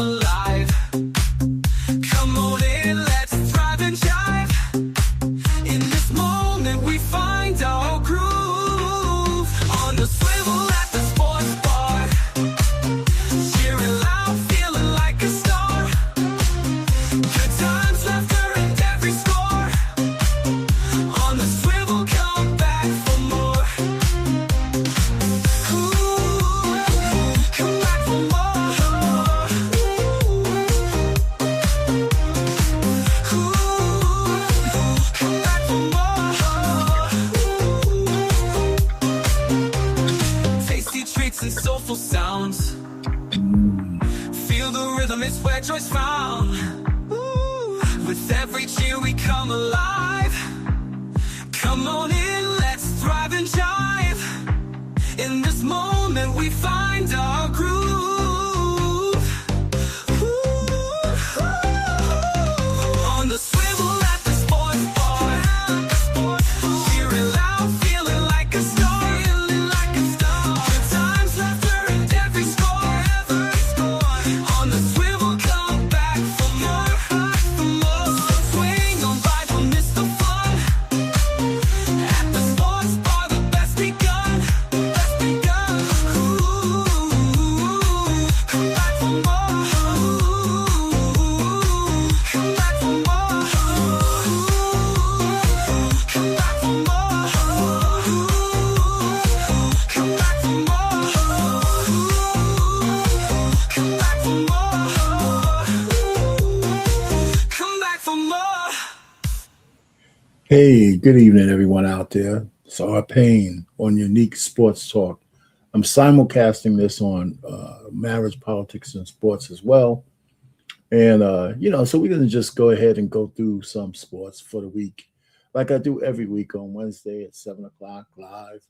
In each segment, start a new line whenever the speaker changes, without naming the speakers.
come alive. Come on in, let's thrive and jive. In this moment we find our groove. On the swivel at the sports bar, cheering loud, feeling like a star. Good times, laughter, and every score. On the swivel, come back for more. Ooh, come back for more. Ooh, come back for more. Tasty treats and soulful sounds. Feel the rhythm, it's where joy's found. Ooh, with every cheer we come alive. Come on in, let's thrive and jive. In this moment we find our groove. Ooh, on the swivel at the sports bar, cheering loud, feeling like a star. Good times, laughter, and every score. On the swivel, come back for more. Swing on by, don't miss the fun. At the sports bar, the best begun. Ooh, come back for more. Come back for more. Come back for more. Come back for more. Come back for more. Come back for more.
Hey, good evening, everyone out there. It's R. Payne on Unique Sports Talk. I'm simulcasting this on marriage, politics, and sports as well. And, so we're going to just go ahead and go through some sports for the week, like I do every week on Wednesday at 7 o'clock live.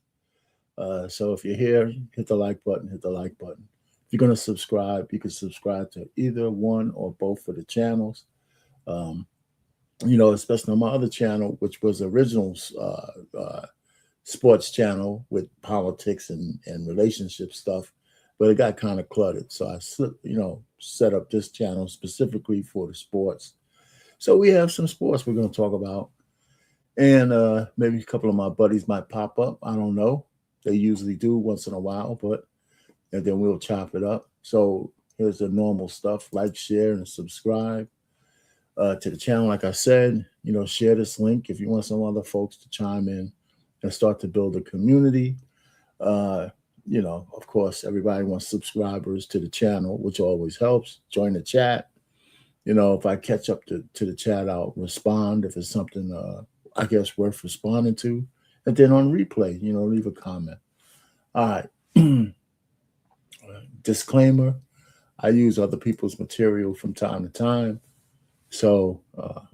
So if you're here, hit the like button, If you're going to subscribe, you can subscribe to either one or both of the channels. Especially on my other channel, which was originals sports channel with politics and relationship stuff, but it got kind of cluttered. So I set up this channel specifically for the sports. So we have some sports we're going to talk about. And maybe a couple of my buddies might pop up. I don't know. They usually do once in a while, and then we'll chop it up. So here's the normal stuff. Like, share, and subscribe to the channel. Like I said, share this link if you want some other folks to chime in and start to build a community. Of course, everybody wants subscribers to the channel, which always helps. Join the chat. If I catch up to the chat, I'll respond if it's something I guess worth responding to. And then on replay, leave a comment. All right. Disclaimer, I use other people's material from time to time. So,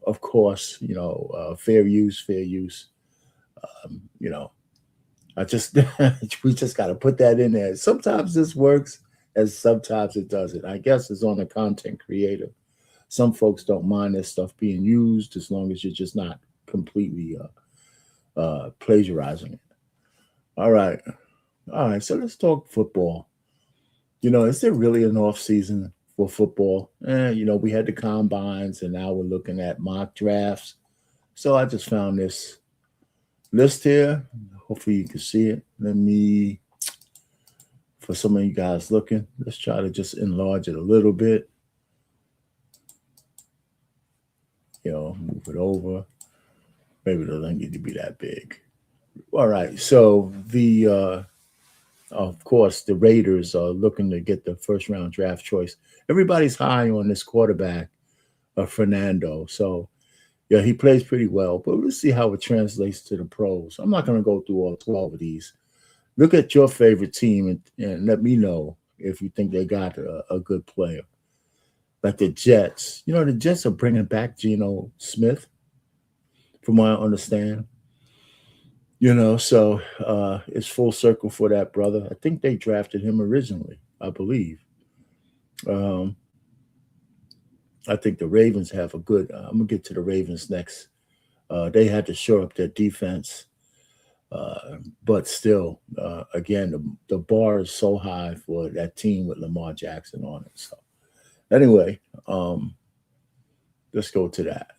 of course, fair use. I just we just got to put that in there. Sometimes this works and sometimes it doesn't. I guess it's on the content creator. Some folks don't mind their stuff being used as long as you're just not completely plagiarizing it. All right. So let's talk football. Is there really an off season for football? We had the combines and now we're looking at mock drafts. So I just found this list here. Hopefully you can see it. For some of you guys looking, let's try to just enlarge it a little bit. Move it over. Maybe it doesn't need to be that big. All right. So of course, the Raiders are looking to get the first round draft choice. Everybody's high on this quarterback, Fernando. So, yeah, he plays pretty well, but let's see how it translates to the pros. I'm not going to go through all 12 of these. Look at your favorite team and let me know if you think they got a good player. Like the Jets. The Jets are bringing back Geno Smith, from what I understand. So it's full circle for that brother. I think they drafted him originally, I believe. I think the Ravens have a good I'm going to get to the Ravens next. They had to shore up their defense. But still, again, the bar is so high for that team with Lamar Jackson on it. So Anyway, let's go to that.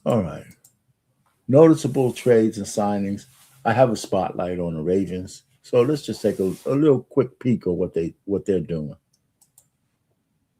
All right. Noticeable trades and signings. I have a spotlight on the Ravens. So let's just take a little quick peek of what they're doing.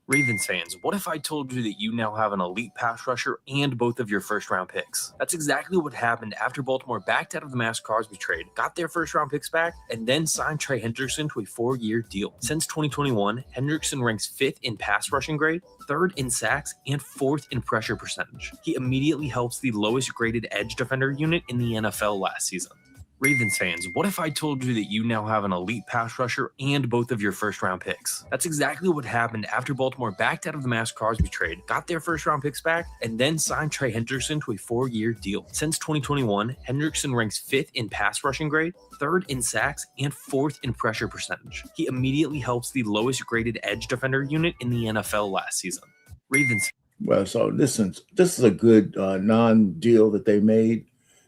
Ravens fans, what if I told you that you now have an elite pass rusher and both of your first-round picks? That's exactly what happened after Baltimore backed out of the Max Crosby trade, got their first-round picks back, and then signed Trey Hendrickson to a 4-year deal. Since 2021, Hendrickson ranks 5th in pass rushing grade, 3rd in sacks, and 4th in pressure percentage. He immediately helps the lowest-graded edge defender unit in the NFL last season. Ravens fans, what if I told you that you now have an elite pass rusher and both of your first-round picks? That's exactly what happened after Baltimore backed out of the Max Crosby trade, got their first-round picks back, and then signed Trey Hendrickson to a 4-year deal. Since 2021, Hendrickson ranks 5th in pass rushing grade, 3rd in sacks, and 4th in pressure percentage. He immediately helps the lowest-graded edge defender unit in the NFL last season. Ravens.
Well, so listen, this is a good non-deal that they made,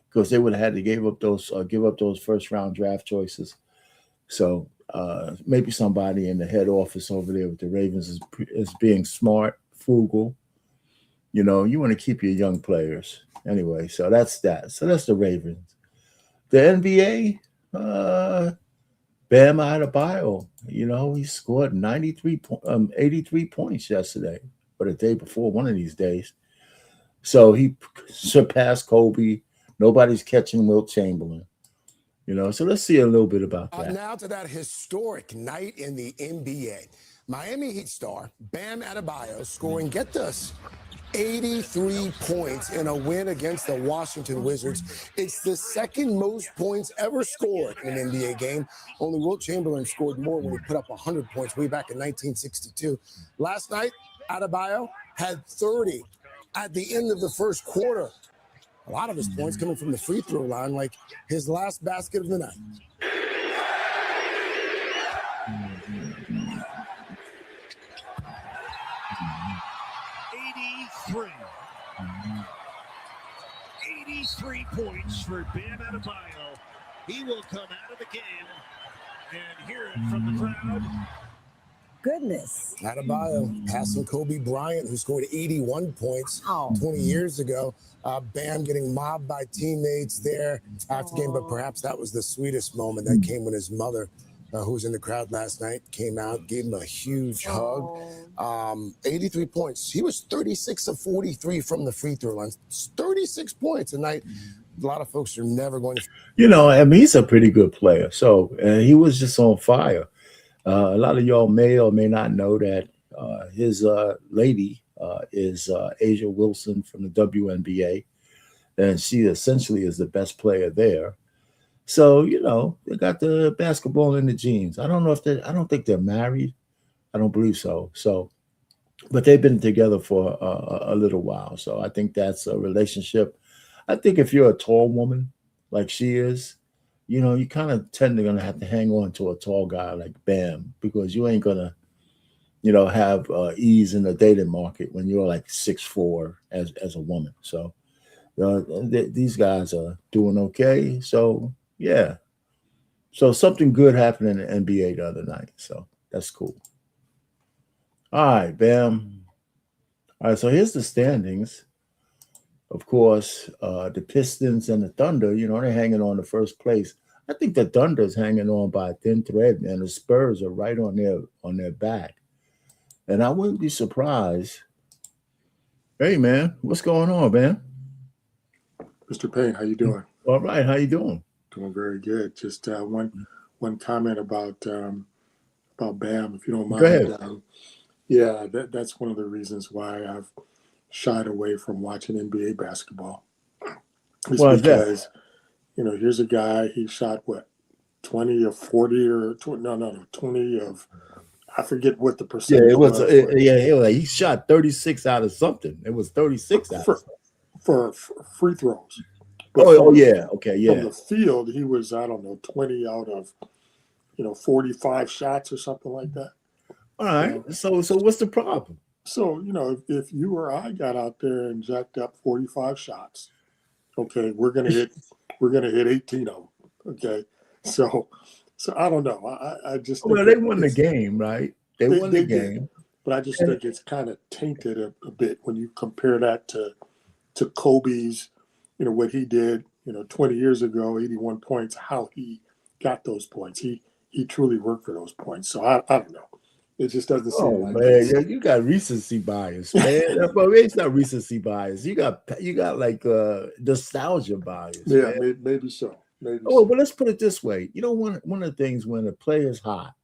because they would have had to give up those first round draft choices. So maybe somebody in the head office over there with the Ravens is being smart, frugal. You know, you want to keep your young players anyway. So that's that. So that's the Ravens. The NBA, Bam Adebayo. You know, he scored 83 points yesterday, or the day before, one of these days. So he surpassed Kobe. Nobody's catching Wilt Chamberlain, you know. So let's see a little bit about that.
Now to that historic night in the NBA. Miami Heat star Bam Adebayo scoring, get this, 83 points in a win against the Washington Wizards. It's the second most points ever scored in an NBA game. Only Wilt Chamberlain scored more when he put up 100 points way back in 1962. Last night, Adebayo had 30 at the end of the first quarter. A lot of his points coming from the free throw line, like his last basket of the night.
$83 points for Bam Adebayo. He will come out of the game and hear it from the crowd.
Goodness.
Adebayo passing Kobe Bryant, who scored 81 points 20 years ago. Bam getting mobbed by teammates there after the game, but perhaps that was the sweetest moment that came when his mother, who was in the crowd last night, came out, gave him a huge hug. 83 points. He was 36 of 43 from the free throw line. 36 points a night. A lot of folks are never going to.
You know, I mean, he's a pretty good player. So he was just on fire. A lot of y'all may or may not know that his lady is Asia Wilson from the WNBA, and she essentially is the best player there. So, you know, they got the basketball in the genes. I don't think they're married. I don't believe so. So, but they've been together for a little while. So I think that's a relationship. I think if you're a tall woman like she is, you know, you kind of tend to gonna have to hang on to a tall guy like Bam, because you ain't gonna, you know, have ease in the dating market when you're like 6'4" as a woman. So these guys are doing okay. So yeah, so something good happened in the NBA the other night. So that's cool. All right, Bam. All right, so here's the standings. Of course, the Pistons and the Thunder, you know, they're hanging on to first place. I think the Thunder's hanging on by a thin thread, man. The Spurs are right on their back. And I wouldn't be surprised. Hey, man, what's going on, man?
Mr. Payne, how you doing?
All right, how you doing?
Doing very good. Just one comment about Bam, if you don't mind.
Go ahead.
Yeah, that's one of the reasons why I've shied away from watching NBA basketball. It's because, you know, here's a guy, he shot what, 20 of 40 or 20 of, I forget what the percentage was.
He shot 36 out of something. It was 36 out of
for free throws.
From the
field, he was, I don't know, 20 out of, 45 shots or something like that.
All right. So what's the problem?
So, if you or I got out there and jacked up 45 shots, okay, we're gonna hit 18 of them. Okay. So I don't know. I just think
they won the game, right? They won the game.
but I just think it's kind of tainted a bit when you compare that to Kobe's, what he did, 20 years ago, 81 points, how he got those points. He truly worked for those points. So I don't know. It just doesn't seem
Oh
like
man,
this.
yeah, you got recency bias, man. But it's not recency bias. You got like nostalgia bias.
Yeah,
Man.
maybe so.
Oh, but let's put it this way. One of the things when a player is hot,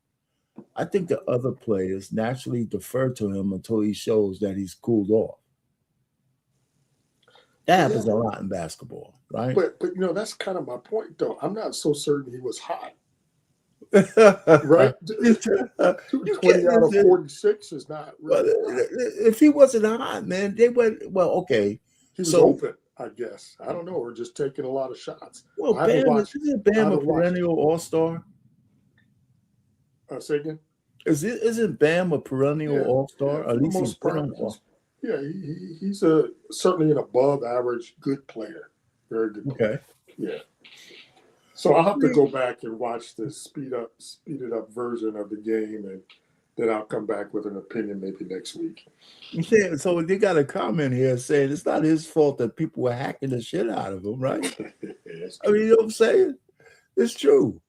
I think the other players naturally defer to him until he shows that he's cooled off. That happens a lot in basketball, right?
But that's kind of my point, though. I'm not so certain he was hot. Right? 20 out of 46 is not really hot.
If he wasn't hot, man, they went okay.
He was open, I guess. I don't know, or just taking a lot of shots.
Well, isn't Bam a perennial all-star?
Say again?
Isn't Bam a perennial all-star?
Yeah,
At least he's
yeah, he's certainly an above-average good player. Very good player.
Okay.
Yeah. So I'll have to go back and watch the speeded up version of the game, and then I'll come back with an opinion maybe next week.
Yeah, so they got a comment here saying it's not his fault that people were hacking the shit out of him, right? I mean, you know what I'm saying? It's true.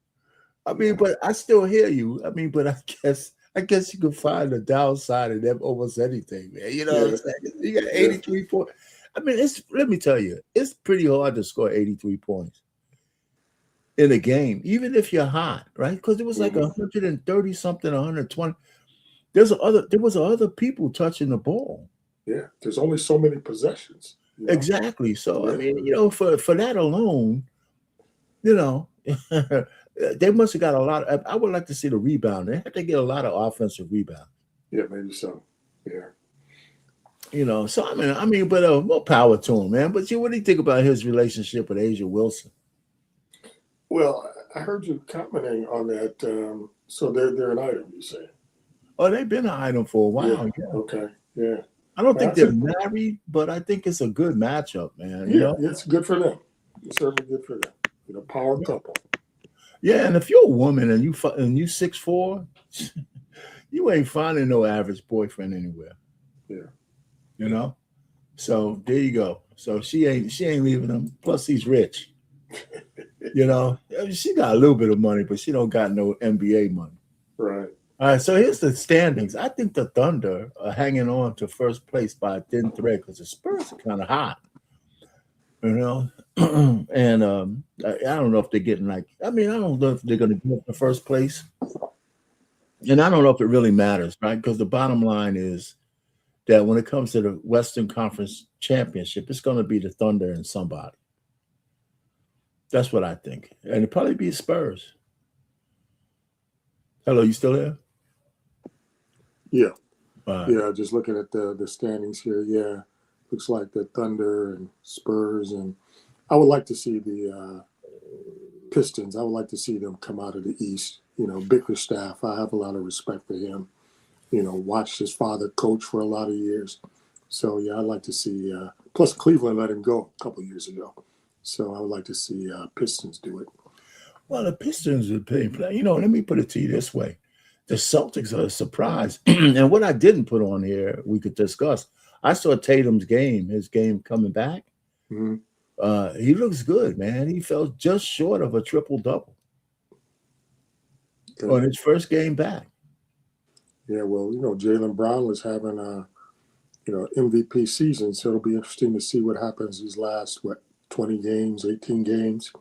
I mean, but I still hear you. I mean, but I guess you can find a downside in them almost anything, man. You know what I'm saying? You got 83 points. I mean, let me tell you, it's pretty hard to score 83 points in a game, even if you're hot, right? Because it was like 130 something, 120. There was other people touching the ball.
Yeah, there's only so many possessions.
Exactly. So I mean, for that alone, they must have got a lot. I would like to see the rebound. They had to get a lot of offensive rebound.
Yeah, maybe so. Yeah.
So I mean, but more power to him, man. But what do you think about his relationship with Asia Wilson?
Well, I heard you commenting on that. So they're an item, you say?
Oh, they've been an item for a while.
Yeah. Okay. Yeah.
I don't think they're married, but I think it's a good matchup, man.
Yeah, it's good for them. It's certainly good for them. Power couple.
Yeah, and if you're a woman and you 6'4", you ain't finding no average boyfriend anywhere.
Yeah.
So there you go. So she ain't leaving him. Plus he's rich. She got a little bit of money, but she don't got no NBA money.
Right.
All right, so here's the standings. I think the Thunder are hanging on to first place by a thin thread because the Spurs are kind of hot, and I don't know if they're getting I don't know if they're going to get the first place, and I don't know if it really matters, right? Because the bottom line is that when it comes to the Western Conference Championship, it's going to be the Thunder and somebody. That's what I think, and it'll probably be Spurs. Hello, you still there?
Yeah. Yeah, just looking at the standings here. Yeah, looks like the Thunder and Spurs, and I would like to see the Pistons. I would like to see them come out of the East. Bickerstaff, I have a lot of respect for him. Watched his father coach for a lot of years. So, yeah, I'd like to see plus Cleveland let him go a couple of years ago. So I would like to see Pistons do it.
Well, the Pistons are playing. Let me put it to you this way. The Celtics are a surprise. And what I didn't put on here, we could discuss. I saw Tatum's game, his game coming back.
Mm-hmm.
He looks good, man. He fell just short of a triple-double on his first game back.
Yeah, well, Jaylen Brown was having a, MVP season, so it'll be interesting to see what happens these last, 20 games, 18 games,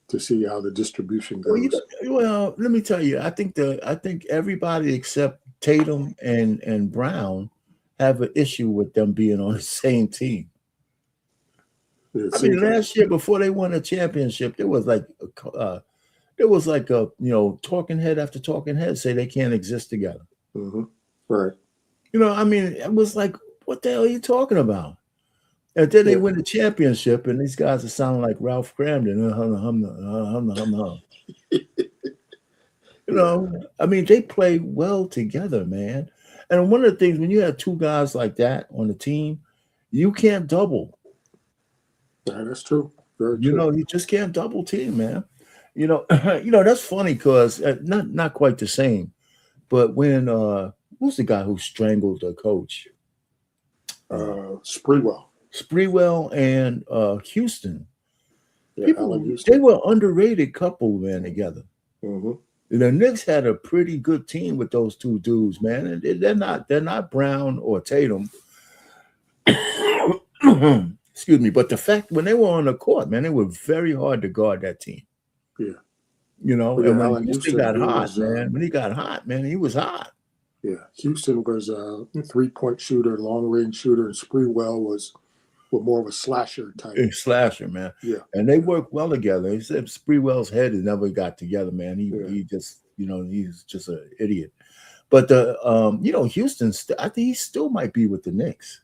to see how the distribution goes.
Well, let me tell you, I think everybody except Tatum and Brown have an issue with them being on the same team. Last year before they won a championship, there was like talking head after talking head say they can't exist together.
Mm-hmm. Right.
It was like, what the hell are you talking about? And then they win the championship, and these guys are sounding like Ralph Cramden. They play well together, man. And one of the things, when you have two guys like that on the team, you can't double.
Yeah, that's true. Very true.
You just can't double team, man. That's funny because not quite the same. But when who's the guy who strangled the coach?
Sprewell.
Sprewell and Houston.
Yeah,
People,
Allen Houston.
they were underrated couple, man, together.
Mm-hmm.
The Knicks had a pretty good team with those two dudes, man. And they're not Brown or Tatum. Excuse me, but the fact when they were on the court, man, they were very hard to guard that team.
Yeah.
You know,
Yeah,
and when
Allen
Houston
Houston,
got
he
hot,
was,
man, when he got hot, man, he was hot.
Yeah, Houston was a 3-point shooter, long-range shooter, and Sprewell was more of a slasher type.
A slasher, man.
Yeah.
And they worked well together. Except Sprewell's head never got together, man. He just, he's just an idiot. But Houston, I think he still might be with the Knicks.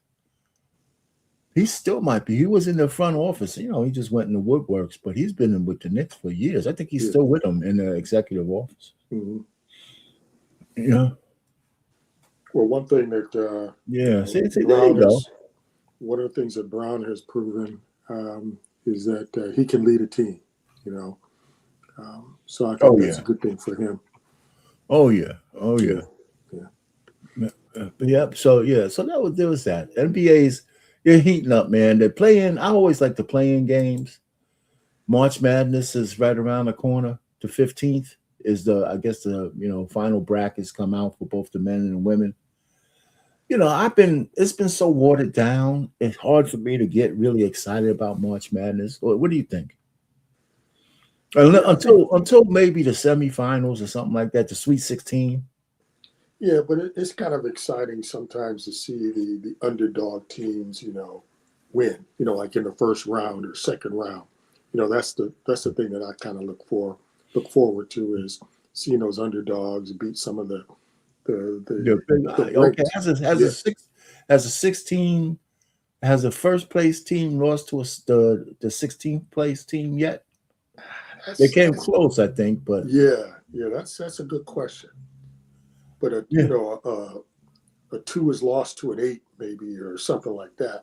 He still might be. He was in the front office. He just went in the woodworks, but he's been with the Knicks for years. I think he's still with them in the executive office.
Mm-hmm.
Yeah.
Well, one thing that
there
Brown
you go.
One of the things that Brown has proven is that he can lead a team. So I think that's a good thing for him.
Oh yeah. So there was that. NBA's they're heating up, man. They're playing. I always like the playing games. March Madness is right around the corner. The 15th is the final brackets come out for both the men and the women. It's been so watered down. It's hard for me to get really excited about March Madness. What do you think? Until maybe the semifinals or something like that, the Sweet 16.
Yeah, but it's kind of exciting sometimes to see the underdog teams, win. Like in the first round or second round. That's the thing that I kind of look forward to is seeing those underdogs beat some of the has a first place team lost to the 16th place team yet? They came close, I think, but that's a good question. But a 2 is lost to an 8 maybe or something like that.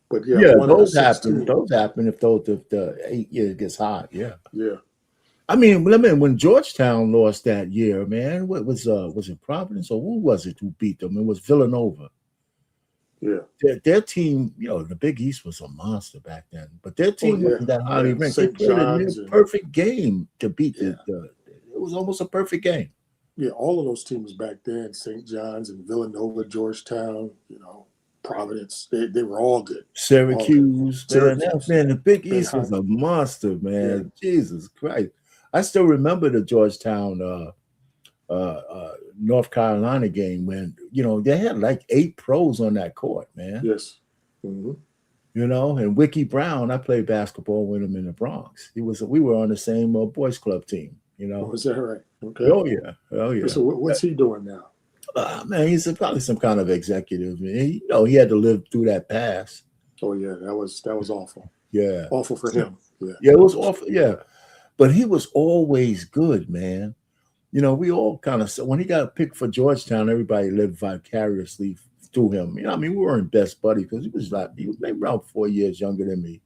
But
those happen. Those happen if the 8 year gets hot. Yeah. I mean, when Georgetown lost that year, man, what was it Providence or who was it who beat them? It was Villanova.
Yeah.
Their team, the Big East was a monster back then, but their team wasn't that highly ranked. They played a perfect game to beat it was almost a perfect game.
Yeah, all of those teams back then, St. John's and Villanova, Georgetown, Providence, they were all good.
Syracuse, man, the Big East was a monster, man. Yeah. Jesus Christ. I still remember the Georgetown North Carolina game when, they had like 8 pros on that court, man.
Yes. Mm-hmm.
And Wiki Brown, I played basketball with him in the Bronx. We were on the same boys club team,
Oh, is that right? Okay.
Oh yeah.
So what's he doing now?
Man, he's probably some kind of executive. He had to live through that pass.
Oh yeah, that was awful.
Yeah.
Awful for him. Yeah.
Yeah, it was awful. Yeah. But he was always good, man. We all kind of, when he got picked for Georgetown, everybody lived vicariously through him. We weren't best buddies because he was maybe around 4 years younger than me.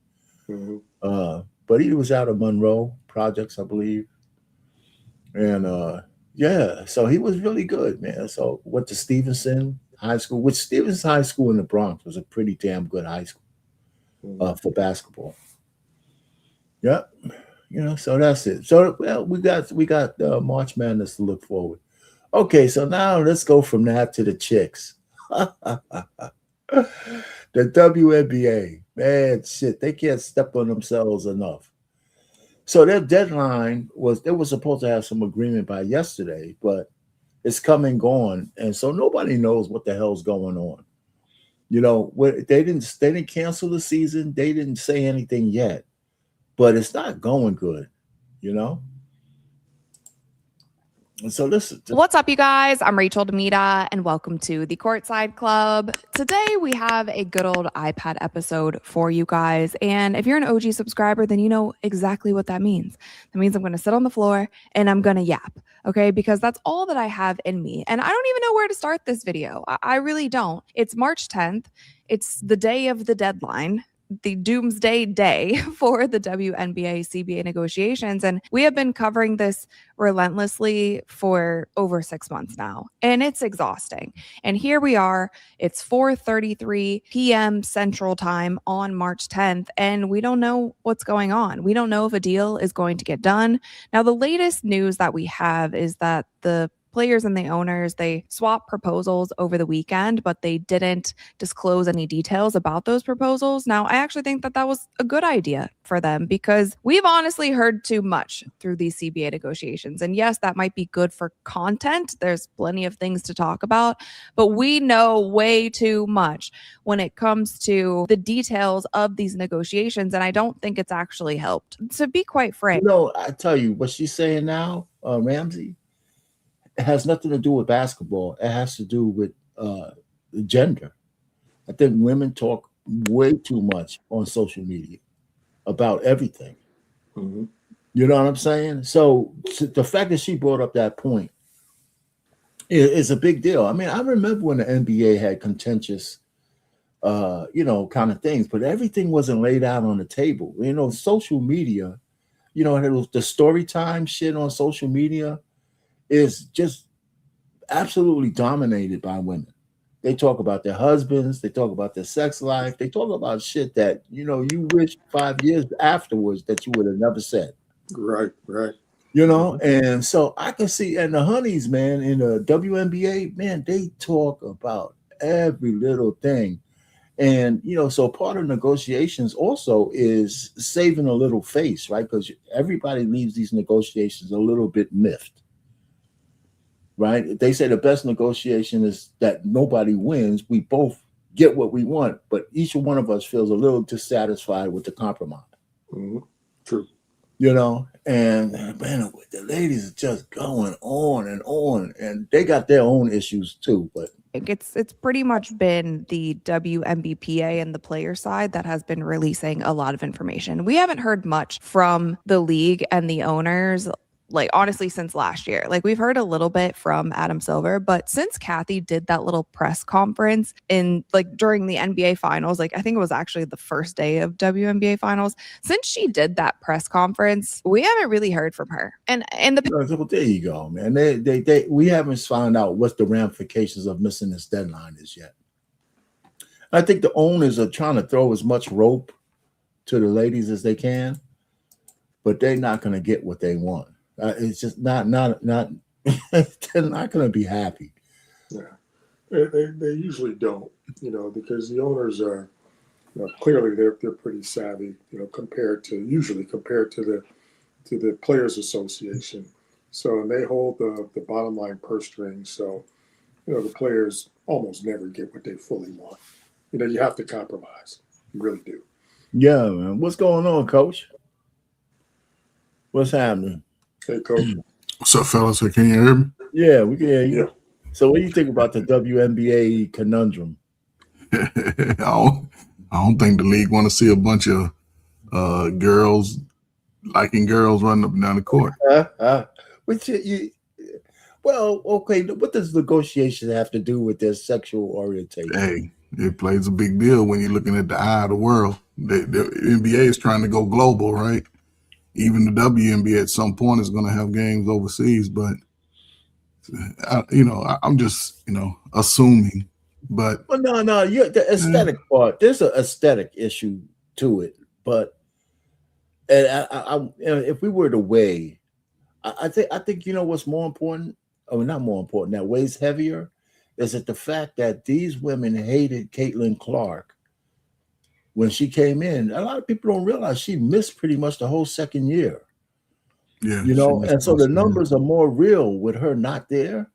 Mm-hmm.
But he was out of Monroe Projects, I believe. And so he was really good, man. So went to Stevenson High School, which Stevenson High School in the Bronx was a pretty damn good high school for basketball. Yep. So that's it. So we got March Madness to look forward. Okay, so now let's go from that to the chicks. The WNBA, man, shit, they can't step on themselves enough. So their deadline they were supposed to have some agreement by yesterday, but it's come and gone, and so nobody knows what the hell's going on. They didn't cancel the season. They didn't say anything yet. But it's not going good, So listen.
What's up, you guys? I'm Rachel Demita, and welcome to the Courtside Club. Today, we have a good old iPad episode for you guys. And if you're an OG subscriber, then you know exactly what that means. That means I'm going to sit on the floor and I'm going to yap, okay? Because that's all that I have in me. And I don't even know where to start this video. I really don't. It's March 10th. It's the day of the deadline. the doomsday day for the WNBA CBA negotiations. And we have been covering this relentlessly for over 6 months now, and it's exhausting. And here we are, it's 4:33 p.m. Central Time on March 10th, and we don't know what's going on. We don't know if a deal is going to get done. Now, the latest news that we have is that the players and the owners, they swapped proposals over the weekend, but they didn't disclose any details about those proposals. Now, I actually think that that was a good idea for them because we've honestly heard too much through these CBA negotiations. And yes, that might be good for content. There's plenty of things to talk about, but we know way too much when it comes to the details of these negotiations. And I don't think it's actually helped, to be quite frank.
I tell you what she's saying now, Ramsey, it has nothing to do with basketball. It has to do with gender. I think women talk way too much on social media about everything.
Mm-hmm.
You know what I'm saying? So the fact that she brought up that point is a big deal. I mean, I remember when the NBA had contentious, kind of things, but everything wasn't laid out on the table. Social media, the story time shit on social media is just absolutely dominated by women. They talk about their husbands, they talk about their sex life, they talk about shit that you wish 5 years afterwards that you would have never said.
Right.
And so I can see, and the honeys, man, in the WNBA, man, they talk about every little thing. And so part of negotiations also is saving a little face, right? Because everybody leaves these negotiations a little bit miffed. Right? They say the best negotiation is that nobody wins. We both get what we want, but each one of us feels a little dissatisfied with the compromise.
Mm-hmm. True.
And man, the ladies are just going on, and they got their own issues too. But
it's pretty much been the WNBPA and the player side that has been releasing a lot of information. We haven't heard much from the league and the owners, honestly, since last year. We've heard a little bit from Adam Silver, but since Kathy did that little press conference during the NBA finals, I think it was actually the first day of WNBA finals, since she did that press conference, we haven't really heard from her. And
there you go, man. We haven't found out what the ramifications of missing this deadline is yet. I think the owners are trying to throw as much rope to the ladies as they can, but they're not going to get what they want. It's just not they're not going to be happy.
Yeah, they usually don't, because the owners are clearly they're pretty savvy, compared to the Players Association. So they hold the bottom line purse string. So the players almost never get what they fully want. You have to compromise. You really do.
Yeah, man. What's going on, Coach? What's happening?
Hey, Coach.
What's up, fellas? Can you hear me?
Yeah, we can hear you.
Yeah.
So what do you think about the WNBA conundrum?
I don't think the league want to see a bunch of girls liking girls running up and down the court.
Okay. What does negotiation have to do with their sexual orientation?
Hey, it plays a big deal when you're looking at the eye of the world. The NBA is trying to go global, right? Even the WNBA at some point is going to have games overseas, but I'm just assuming. But
no, the aesthetic part. There's an aesthetic issue to it, but if we were to weigh, I think what's more important, or not more important, that weighs heavier, is that the fact that these women hated Caitlin Clark when she came in. A lot of people don't realize she missed pretty much the whole second year.
Yeah,
and so the numbers are more real with her not there.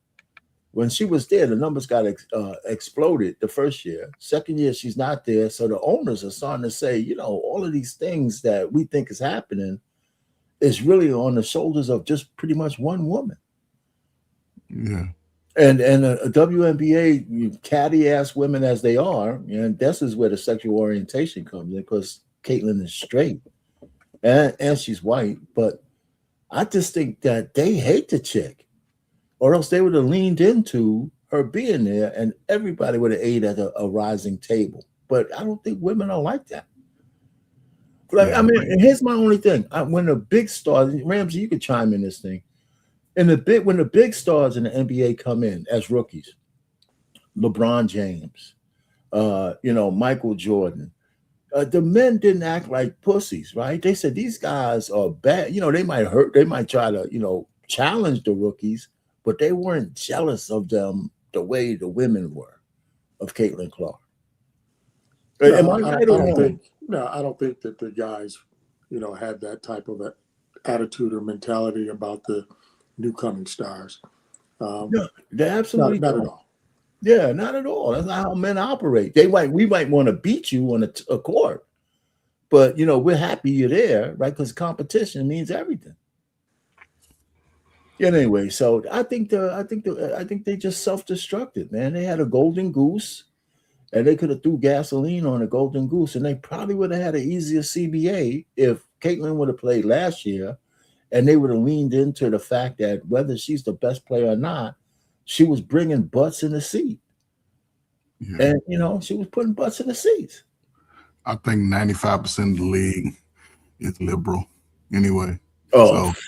When she was there, the numbers got exploded the first year. Second year, she's not there. So the owners are starting to say, all of these things that we think is happening is really on the shoulders of just pretty much one woman.
Yeah.
And a WNBA, catty ass women as they are, and this is where the sexual orientation comes in, because Caitlin is straight and she's white. But I just think that they hate the chick, or else they would have leaned into her being there and everybody would have ate at a rising table. But I don't think women are like that. Like,
Yeah,
I mean, and here's my only thing. When the big stars, Ramsey, you could chime in this thing. When the big stars in the NBA come in as rookies, LeBron James, Michael Jordan, the men didn't act like pussies, right? They said these guys are bad. They might hurt, they might try to, challenge the rookies, but they weren't jealous of them the way the women were of Caitlin Clark. Am I right or wrong?
I don't think that the guys, had that type of attitude or mentality about the new coming stars.
No, they absolutely
not
don't.
at all.
Yeah, not at all. That's not how men operate. We might want to beat you on a court, but we're happy you're there, right? Because competition means everything. Anyway, so I think they just self-destructed, man. They had a golden goose, and they could have threw gasoline on a golden goose, and they probably would have had an easier CBA if Caitlin would have played last year, and they would have leaned into the fact that whether she's the best player or not, she was bringing butts in the seat. Yeah. And, she was putting butts in the seats.
I think 95% of the league is liberal anyway.
Oh.
So,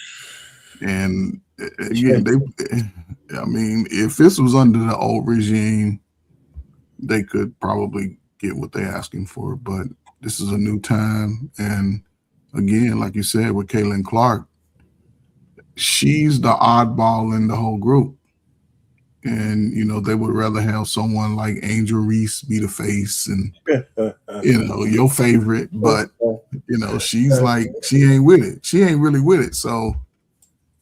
and again, if this was under the old regime, they could probably get what they're asking for. But this is a new time. And again, like you said, with Caitlin Clark, she's the oddball in the whole group. And, they would rather have someone like Angel Reese be the face and, your favorite. But, she's like, she ain't with it. She ain't really with it. So.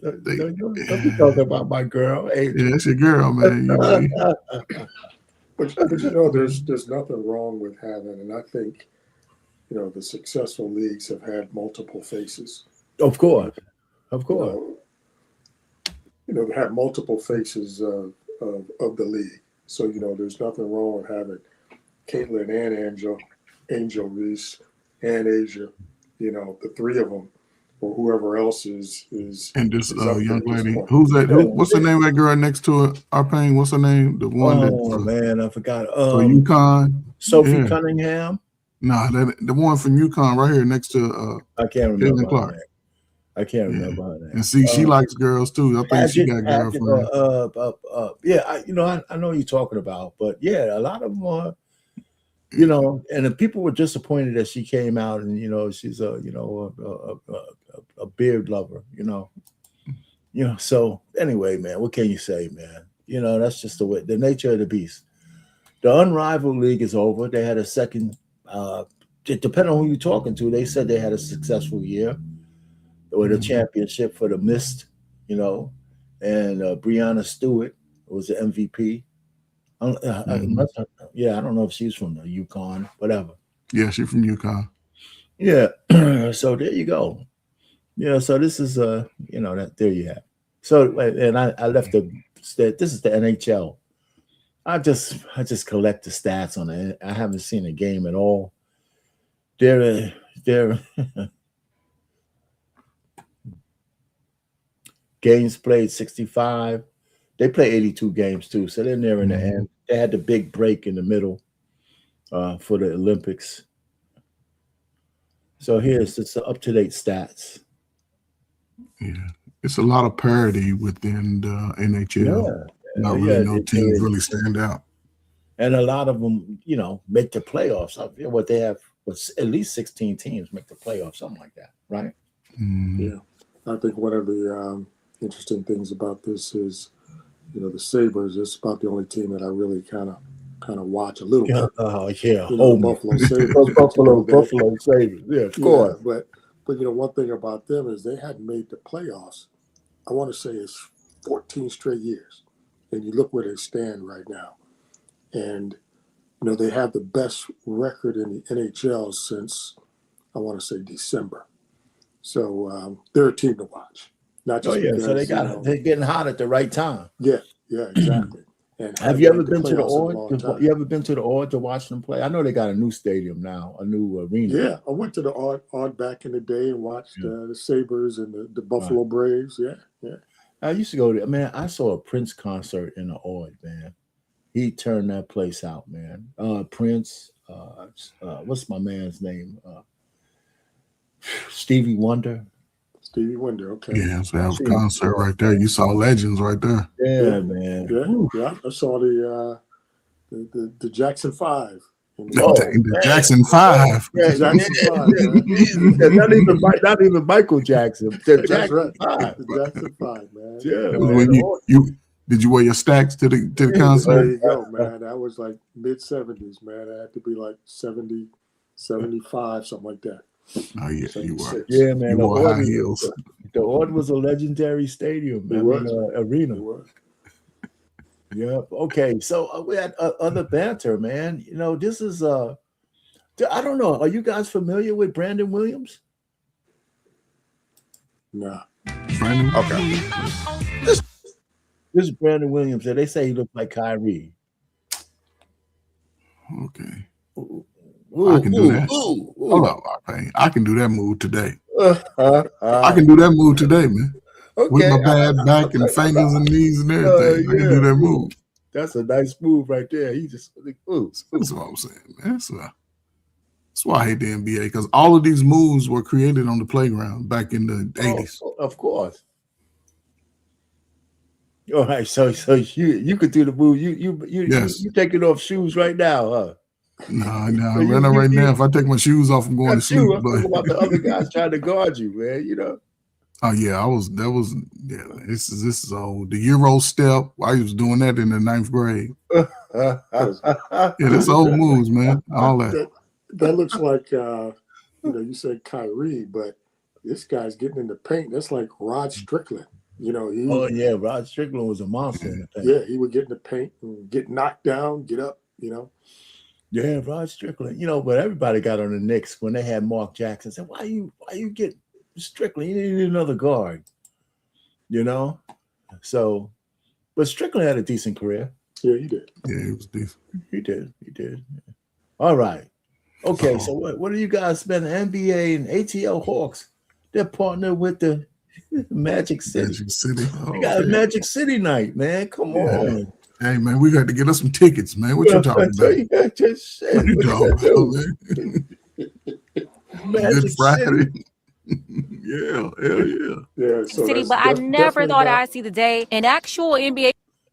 Don't be talking about my girl. Angel.
Yeah, that's your girl, man.
But there's nothing wrong with having, and I think, the successful leagues have had multiple faces.
Of course.
They have multiple faces of the league. So, there's nothing wrong with having Caitlin and Angel Reese and Asia, the three of them, or whoever else is.
And this young lady, who's that? What's the name of that girl next to her? Arpain, what's her name? The one
man, I forgot.
For UConn,
Sophie Cunningham.
No, the one from UConn right here next to
I can't remember her name. I can't remember her name.
And see, she likes girls too. I think she got girlfriend.
I know what you're talking about, but yeah, a lot of them are. And the people were disappointed that she came out and she's a beard lover, So anyway, man, what can you say, man? That's just the nature of the beast. The unrivaled league is over. They had a second. Depending on who you're talking to, they said they had a successful year with a championship for the Mist, and Breanna Stewart was the MVP. I don't know if she's from the UConn, whatever.
Yeah, she's from UConn.
Yeah, so there you go. So this is that there you have. So and I left this is the NHL. I just collect the stats on it. I haven't seen a game at all. They're games played 65. They play 82 games too, so they're near in the end. They had the big break in the middle for the Olympics. So here's the up-to-date stats.
Yeah, it's a lot of parity within the NHL. Not really no teams really stand out.
And a lot of them, make the playoffs. I feel what they have was at least 16 teams make the playoffs, something like that, right?
Yeah, I think one of the interesting things about this is, the Sabres is about the only team that I really kind of watch a little bit.
Oh yeah,
Buffalo Sabres.
Buffalo Sabres. Yeah, of course.
But one thing about them is they hadn't made the playoffs. I want to say it's 14 straight years, and you look where they stand right now, and they have the best record in the NHL since I want to say December. So they're a team to watch. Not just because,
so they're getting hot at the right time.
Yeah, exactly. And
have you ever been to the Ord? You ever been to the Ord to watch them play? I know they got a new stadium now, a new arena.
Yeah, I went to the Ord back in the day and watched the Sabres and the Buffalo Braves. Yeah.
I used to go there. Man, I saw a Prince concert in the Ord, man. He turned that place out, man. Prince, what's my man's name? Stevie Wonder.
Stevie Wonder. Okay.
Yeah, so that was a concert right there. You saw legends right there.
Yeah, man.
Yeah. I saw the Jackson 5.
The Jackson 5.
Yeah,
Jackson 5, man.
not even Michael Jackson. The
That's
Jackson
right.
5.
The Jackson 5, man.
Yeah,
When you did you wear your stacks to the
There
concert?
you go, man. That was like mid-70s, man. I had to be like 70, 75, something like that.
Oh yeah, you were.
76.
Yeah, man.
You
The
wore high
Ord,
heels.
the Ord was a legendary stadium.
It was.
Arena.
It was.
Yep. Okay. So we had other banter, man. You know, this is I don't know. Are you guys familiar with Brandon Williams?
Nah.
Brandon?
Okay. This is Brandon Williams, and they say he looked like Kyrie.
Okay.
Ooh,
I can do that.
ooh.
Hold up, I can do that move today. I
I
can do that move today, man.
okay.
With my bad back and fingers and knees and everything. I can do that move.
That's a nice move right there. He just ooh.
That's what I'm saying, man. That's why I hate the NBA, because all of these moves were created on the playground back in the 80s.
Oh, of course. All right, so you could do the move.
Yes.
You taking off shoes right now, huh?
No,
So you-
right now,
you-
right
you-
now. If I take my shoes off, I'm going to
That's
sleep.
you. I'm
But
talking about the other guys trying to guard you, man. You know.
oh yeah, this is old. The Euro step. I was doing that in the 9th grade. Yeah, that's old moves, man. All that.
That looks like, you said Kyrie, but this guy's getting in the paint. That's like Rod Strickland.
Oh yeah, Rod Strickland was a monster in the paint.
Yeah, he would get in the paint and get knocked down, get up,
Yeah, Rod Strickland. But everybody got on the Knicks when they had Mark Jackson. Said, why you get Strickland? You need another guard. So, but Strickland had a decent career.
Yeah, he did.
Yeah, it was decent.
He did. All right. Okay, so what do you guys spend? The NBA and ATL Hawks, they're partnered with the Magic City.
Magic City.
They got a Magic City night, man. Come on.
Hey man, we got to get us some tickets, man. What you talking about?
Just
What you talking about, man?
Magic
Good Friday.
City.
Yeah, hell yeah.
Yeah, so
City,
that's
but I never
definitely
thought
not-
I'd see the day an actual NBA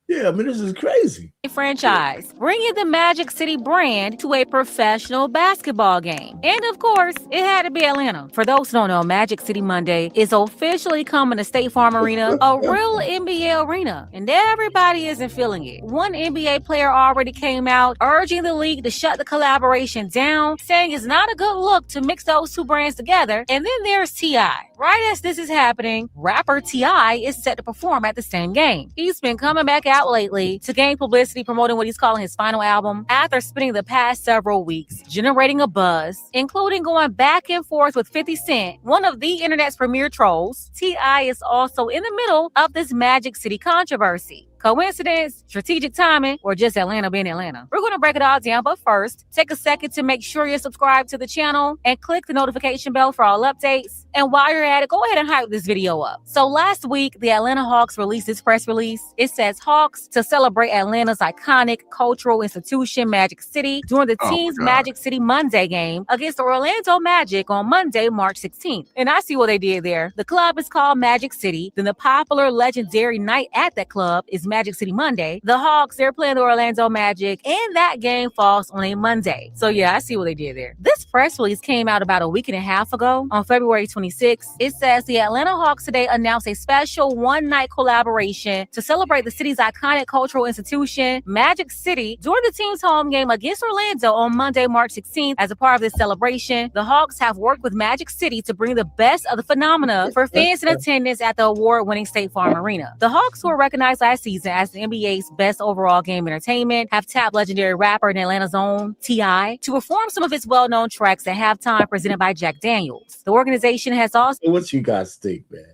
Yeah, I mean, this is crazy.
franchise bringing the Magic City brand to a professional basketball game. And of course, it had to be Atlanta. For those who don't know, Magic City Monday is officially coming to State Farm Arena, a real NBA arena. And everybody isn't feeling it. One NBA player already came out urging the league to shut the collaboration down, saying it's not a good look to mix those two brands together. And then there's T.I. Right as this is happening, rapper T.I. is set to perform at the same game. He's been coming back out lately to gain publicity promoting what he's calling his final album after spending the past several weeks generating a buzz, including going back and forth with 50 Cent, one of the internet's premier trolls. T.I. is also in the middle of this Magic City controversy. Coincidence, strategic timing, or just Atlanta being Atlanta? We're going to break it all down, but first, take a second to make sure you're subscribed to the channel and click the notification bell for all updates. And while you're at it, go ahead and hype this video up. So last week, the Atlanta Hawks released this press release. It says Hawks to celebrate Atlanta's iconic cultural institution, Magic City, during the team's Magic City Monday game against the Orlando Magic on Monday, March 16th. And I see what they did there. The club is called Magic City. Then the popular legendary night at that club is Magic City Monday. The Hawks, they're playing the Orlando Magic, and that game falls on a Monday. So yeah, I see what they did there. This press release came out about a week and a half ago on February 26th. It says the Atlanta Hawks today announced a special one-night collaboration to celebrate the city's iconic cultural institution, Magic City, during the team's home game against Orlando on Monday, March 16th. As a part of this celebration, the Hawks have worked with Magic City to bring the best of the phenomena for fans in attendance at the award-winning State Farm Arena. The Hawks, who were recognized last season as the NBA's best overall game entertainment, have tapped legendary rapper and Atlanta's own T.I. to perform some of his well-known tracks at halftime presented by Jack Daniels. The organization has also...
What you guys think, man?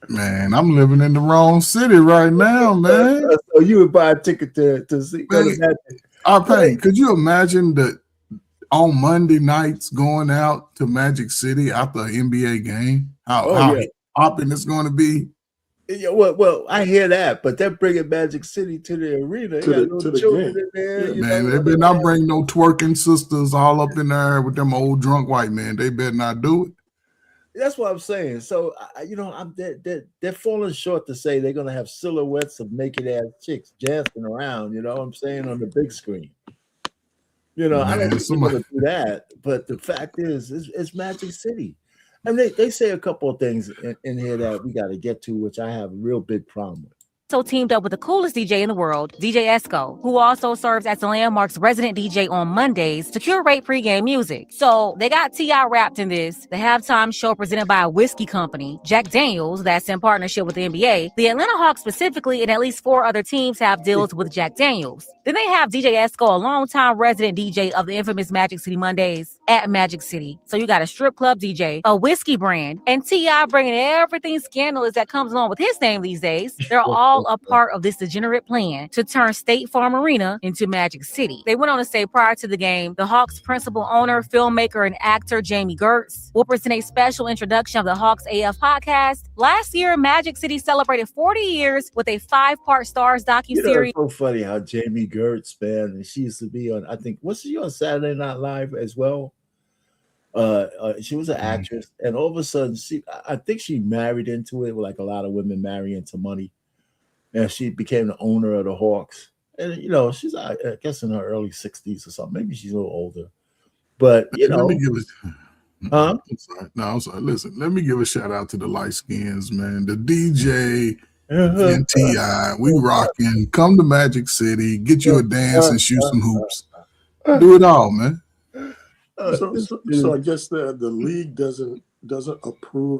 Man, I'm living in the wrong city right now, man.
So you would buy a ticket to see?
Could you imagine that on Monday nights going out to Magic City after an NBA game? How hopping it's going to be?
Yeah, well, I hear that, but they're bringing Magic City to the arena.
To the
children
game.
in there.
Man, they better not bring no twerking sisters all up in there with them old drunk white men. They better not do it.
That's what I'm saying. So, they're falling short to say they're going to have silhouettes of naked ass chicks dancing around. You know what I'm saying, on the big screen. I don't
Man,
think they're going to do that. But the fact is, it's Magic City. And they say a couple of things in here that we got to get to, which I have a real big problem with.
Teamed up with the coolest DJ in the world, DJ Esco, who also serves as the Landmark's resident DJ on Mondays to curate pregame music. So they got T.I. wrapped in this. The halftime show presented by a whiskey company, Jack Daniels, that's in partnership with the NBA. The Atlanta Hawks specifically and at least 4 other teams have deals with Jack Daniels. Then they have DJ Esco, a longtime resident DJ of the infamous Magic City Mondays at Magic City. So you got a strip club DJ, a whiskey brand, and T.I. bringing everything scandalous that comes along with his name these days. They're all a part of this degenerate plan to turn State Farm Arena into Magic City. They went on to say prior to the game, the Hawks principal owner, filmmaker, and actor Jamie Gertz will present a special introduction of the Hawks AF podcast. Last year, Magic City celebrated 40 years with a 5-part Stars docuseries.
It's so funny how Jamie Gertz, man, and she used to be on, I think, was she on Saturday Night Live as well? She was an actress, and all of a sudden, I think she married into it, like a lot of women marry into money. And she became the owner of the Hawks. And, she's, I guess, in her early 60s or something. Maybe she's a little older. But,
Let me give I'm sorry. Listen, let me give a shout out to the light skins, man. The DJ and T.I. We rocking. Come to Magic City. Get you a dance and shoot some hoops. Do it all, man.
So I guess the league doesn't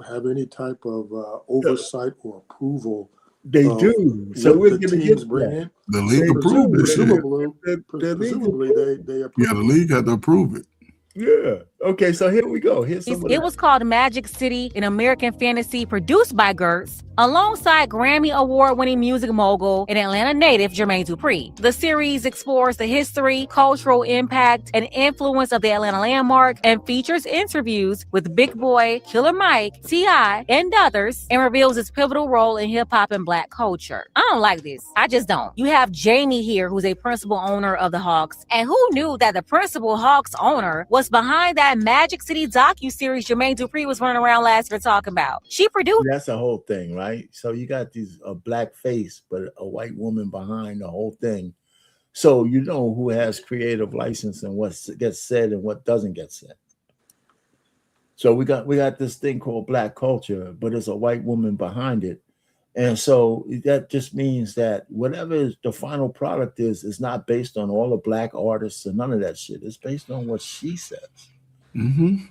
have any type of oversight or approval.
They do. So we're going to get
bring in.
The league approved this shit.
Presumably, they approve.
Yeah, the league had to approve it.
Yeah. Okay, so here we go.
It was called Magic City, an American fantasy produced by Gertz, alongside Grammy Award-winning music mogul and Atlanta native Jermaine Dupri. The series explores the history, cultural impact, and influence of the Atlanta landmark and features interviews with Big Boy, Killer Mike, T.I., and others, and reveals its pivotal role in hip-hop and Black culture. I don't like this. I just don't. You have Jamie here, who's a principal owner of the Hawks, and who knew that the principal Hawks owner was behind that Magic City docuseries Jermaine Dupri was running around last year talking about? She produced.
That's the whole thing, right? So you got these black face, but a white woman behind the whole thing. So you know who has creative license and what gets said and what doesn't get said. So we got this thing called Black culture, but there's a white woman behind it. And so that just means that whatever the final product is not based on all the Black artists and none of that shit. It's based on what she says.
Mm-hmm.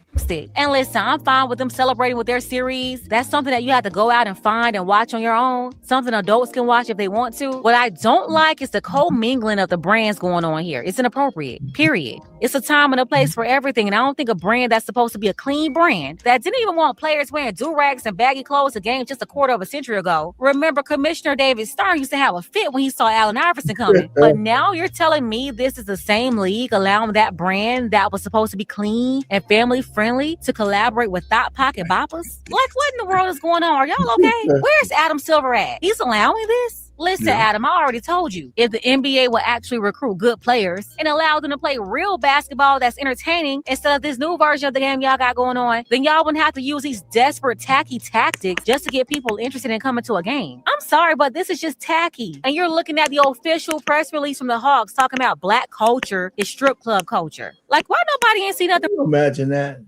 And listen, I'm fine with them celebrating with their series. That's something that you have to go out and find and watch on your own. Something adults can watch if they want to. What I don't like is the co-mingling of the brands going on here. It's inappropriate, period. It's a time and a place for everything. And I don't think a brand that's supposed to be a clean brand that didn't even want players wearing do-rags and baggy clothes to games just a quarter of a century ago. Remember, Commissioner David Stern used to have a fit when he saw Allen Iverson coming. But now you're telling me this is the same league allowing that brand that was supposed to be clean and family-friendly to collaborate with Thought Pocket Boppers? Like, what in the world is going on? Are y'all okay? Where's Adam Silver at? He's allowing this? Listen, Adam, I already told you, if the NBA will actually recruit good players and allow them to play real basketball that's entertaining instead of this new version of the game y'all got going on, then y'all wouldn't have to use these desperate, tacky tactics just to get people interested in coming to a game. I'm sorry, but this is just tacky. And you're looking at the official press release from the Hawks talking about Black culture is strip club culture. Like, why nobody ain't seen nothing?
Imagine that.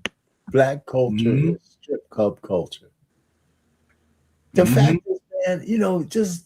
Black culture is strip club culture. The fact is, man, just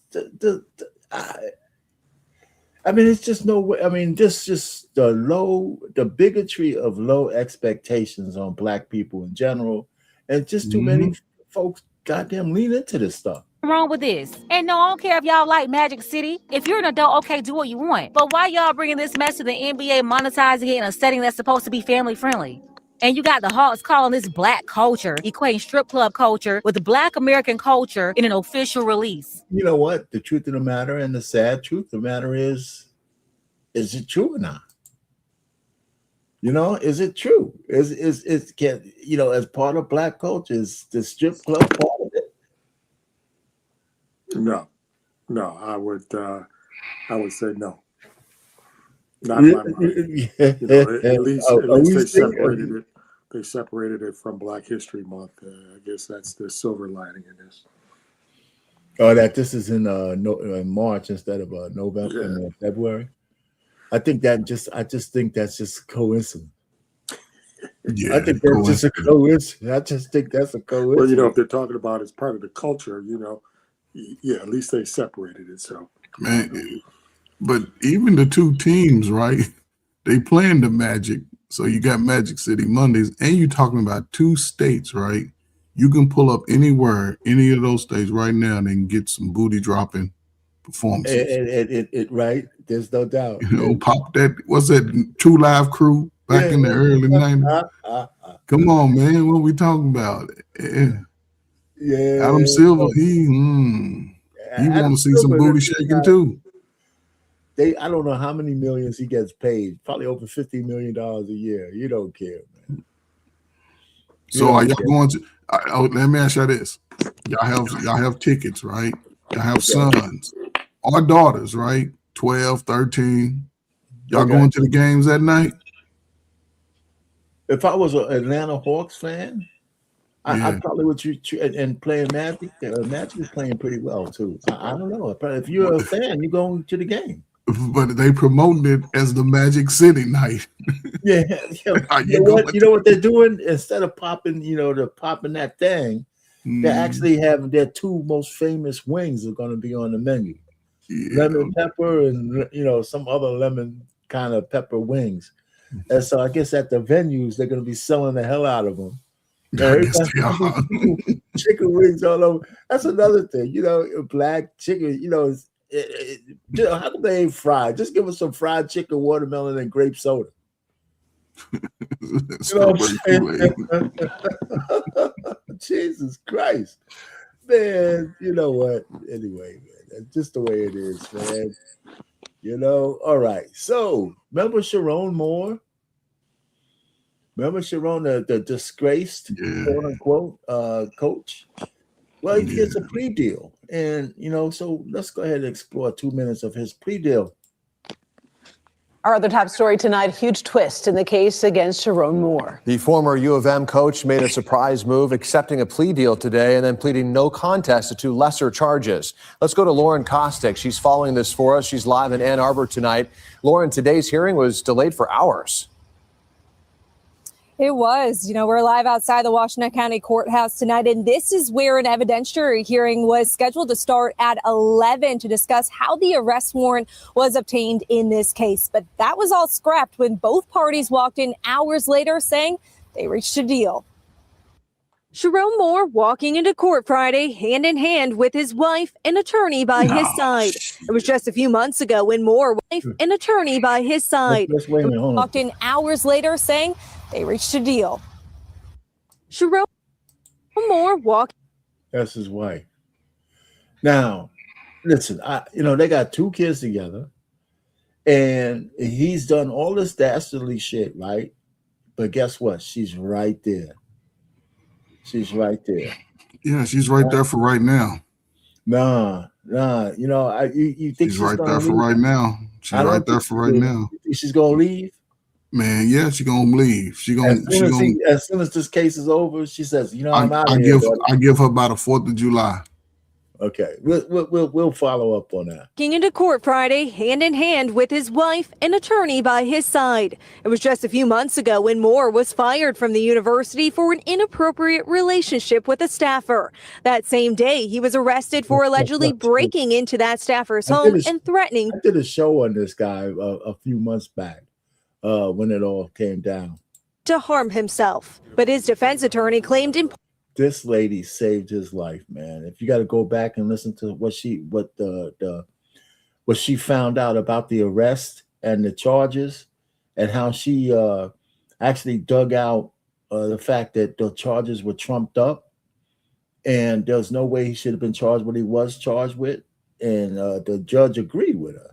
I mean, it's just no way. I mean, just the bigotry of low expectations on Black people in general, and just too many folks goddamn lean into this stuff.
Wrong with this. And no, I don't care if y'all like Magic City. If you're an adult, okay, do what you want. But why y'all bringing this mess to the NBA, monetizing it in a setting that's supposed to be family friendly? And you got the Hawks calling this Black culture, equating strip club culture with Black American culture in an official release.
You know what? The truth of the matter and the sad truth of the matter is it true or not? Is it true? As part of Black culture, is the strip club part of it?
No, I would say no. Not my mind. At least they separated it they separated it from Black History Month. I guess that's the silver lining in this.
Oh, that this is in March instead of November and February. I think that I just think that's just coincidence.
Yeah,
I think that's just a coincidence. I just think that's a coincidence.
Well, you know, if they're talking about as part of the culture, you know, yeah, at least they separated it. So,
man, but even the two teams, right? They playing the Magic. So you got Magic City Mondays, and you're talking about two states, right? You can pull up anywhere, any of those states right now, and then get some booty dropping performances.
Right? There's no doubt.
You know, pop that. What's that? True Live Crew back in the early 90s. Come on, man. What we talking about?
Yeah.
Adam Silver, he want to see some booty shaking too.
I don't know how many millions he gets paid. Probably over $50 million a year. You don't care, man.
So are y'all going to? Let me ask you this: y'all have tickets, right? Y'all have sons or daughters, right? 12, 13. Y'all going to the games that night?
If I was an Atlanta Hawks fan, I probably would and playing Magic. Magic is playing pretty well too. I don't know. If you're a fan, you're going to the game.
But they promoted it as the Magic City night.
Yeah. You know what they're doing? Instead of popping, they're popping that thing, they actually have their two most famous wings are going to be on the menu. Yeah. Lemon pepper and, some other lemon kind of pepper wings. And so I guess at the venues, they're going to be selling the hell out of them. Chicken wings all over. That's another thing, black chicken, how come they ain't fried? Just give us some fried chicken, watermelon, and grape soda. Jesus Christ, man! You know what? Anyway, man, that's just the way it is, man. All right. So, remember Sharon Moore? Remember Sharon, the disgraced quote unquote coach? Well, he gets a plea deal. And, so let's go ahead and explore 2 minutes of his plea deal.
Our other top story tonight, huge twist in the case against Sharon Moore.
The former U of M coach made a surprise move, accepting a plea deal today and then pleading no contest to two lesser charges. Let's go to Lauren Kostick. She's following this for us. She's live in Ann Arbor tonight. Lauren, today's hearing was delayed for hours.
It was. We're live outside the Washington County Courthouse tonight, and this is where an evidentiary hearing was scheduled to start at 11 to discuss how the arrest warrant was obtained in this case. But that was all scrapped when both parties walked in hours later saying they reached a deal. Sharon Moore walking into court Friday hand in hand with his wife and attorney by his side. It was just a few months ago when Moore, wife and attorney by his side, walked in hours later saying they reached a deal. Sharon Moore walked.
That's his wife. Now, listen, they got two kids together, and he's done all this dastardly shit, right? But guess what? She's right there. She's right there.
Yeah, she's right there for right now.
Nah. You think
she's right there for right now? She's right there for right now.
You think she's gonna leave?
Man, yeah, she's gonna leave.
As soon as this case is over, she says, I'm out of here.
I give her about a 4th of July.
Okay, we'll follow up on that.
Walking into court Friday, hand in hand with his wife and attorney by his side. It was just a few months ago when Moore was fired from the university for an inappropriate relationship with a staffer. That same day, he was arrested for allegedly breaking into that staffer's home and threatening.
I did a show on this guy a few months back when it all came down.
To harm himself. But his defense attorney claimed
this lady saved his life, man. If you got to go back and listen to what she found out about the arrest and the charges, and how she actually dug out the fact that the charges were trumped up, and there's no way he should have been charged what he was charged with, and the judge agreed with her,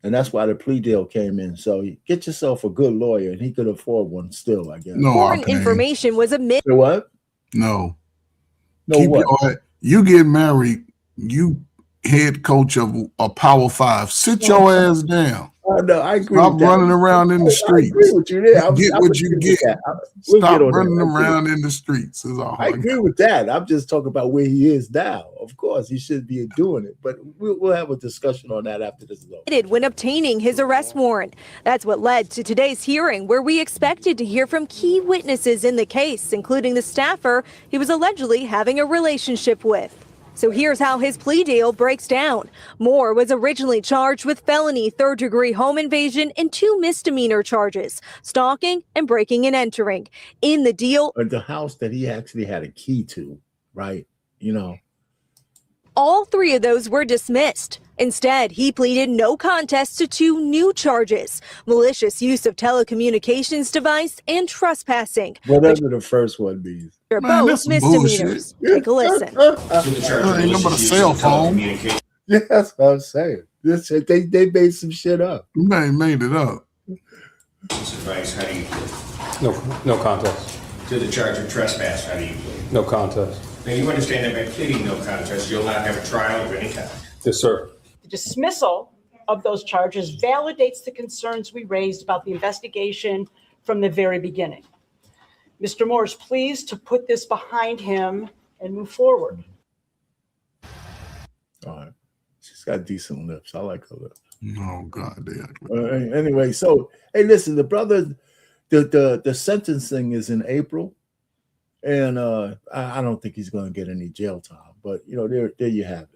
and that's why the plea deal came in. So get yourself a good lawyer, and he could afford one still, I guess.
Important information was admitted.
What?
No.
What?
You get married, you head coach of a Power 5. Sit your ass down.
No, I agree.
Stop
with that.
running around in the streets.
I agree with you there.
Get what you get.
We'll
Stop
get on
running
that.
around in the streets. Is all
I agree with that. I'm just talking about where he is now. Of course, he should be doing it, but we'll have a discussion on that after this is over.
When obtaining his arrest warrant. That's what led to today's hearing, where we expected to hear from key witnesses in the case, including the staffer he was allegedly having a relationship with. So here's how his plea deal breaks down. Moore was originally charged with felony third-degree home invasion and 2 misdemeanor charges, stalking and breaking and entering. In the deal,
The house that he actually had a key to, right?
all 3 of those were dismissed. Instead, he pleaded no contest to 2 new charges: malicious use of telecommunications device and trespassing.
Whatever the first one means.
They're
Man,
both
that's
misdemeanors. Take a listen.
Ain't no but a cell phone.
Yeah, that's what I'm saying. They made some shit up.
They made it up.
Advice, how do you plead?
No contest.
To the charge of trespass, how do you plead?
No contest.
Now, you understand that by pleading no contest, you'll not have a trial of any kind.
Yes, sir.
The dismissal of those charges validates the concerns we raised about the investigation from the very beginning. Mr. Moore is pleased to put this behind him and move forward.
All right. She's got decent lips. I like her lips.
Oh God, they ugly.
Anyway, so hey, listen, the brother, the sentencing is in April, and I don't think he's going to get any jail time. But there you have it.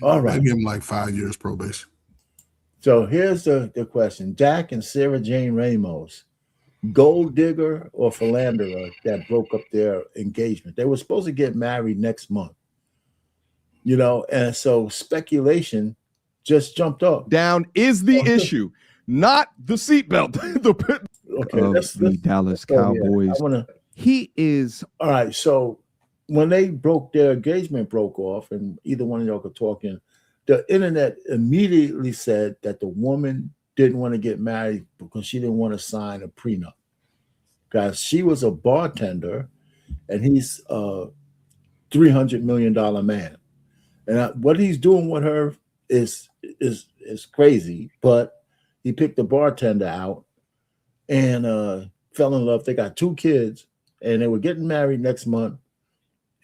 All right,
They give him like 5 years probation.
so here's the question: Jack and Sarah Jane Ramos, gold digger or philanderer that broke up their engagement? They were supposed to get married next month, and so speculation just jumped up.
Down is the issue, not the seatbelt.
The
Dallas
go ahead.
Cowboys. He is
all right. So when their engagement broke off, and either one of y'all could talk in, the internet immediately said that the woman didn't want to get married because she didn't want to sign a prenup. Guys, she was a bartender, and he's a $300 million man, and what he's doing with her is crazy. But he picked the bartender out and fell in love. They got 2 kids, and they were getting married next month,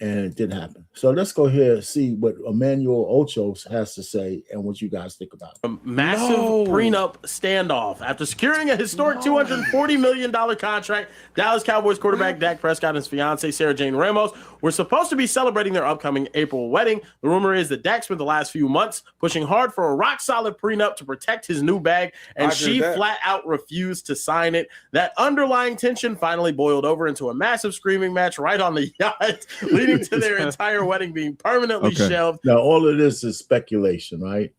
and it didn't happen. So let's go here and see what Emmanuel Ochos has to say and what you guys think about it.
Massive prenup standoff. After securing a historic $240 million contract, Dallas Cowboys quarterback Dak Prescott and his fiancée Sarah Jane Ramos were supposed to be celebrating their upcoming April wedding. The rumor is that Dak spent the last few months pushing hard for a rock-solid prenup to protect his new bag, and she flat out refused to sign it. That underlying tension finally boiled over into a massive screaming match right on the yacht, leading to their entire wedding being permanently shelved.
Now, all of this is speculation, right?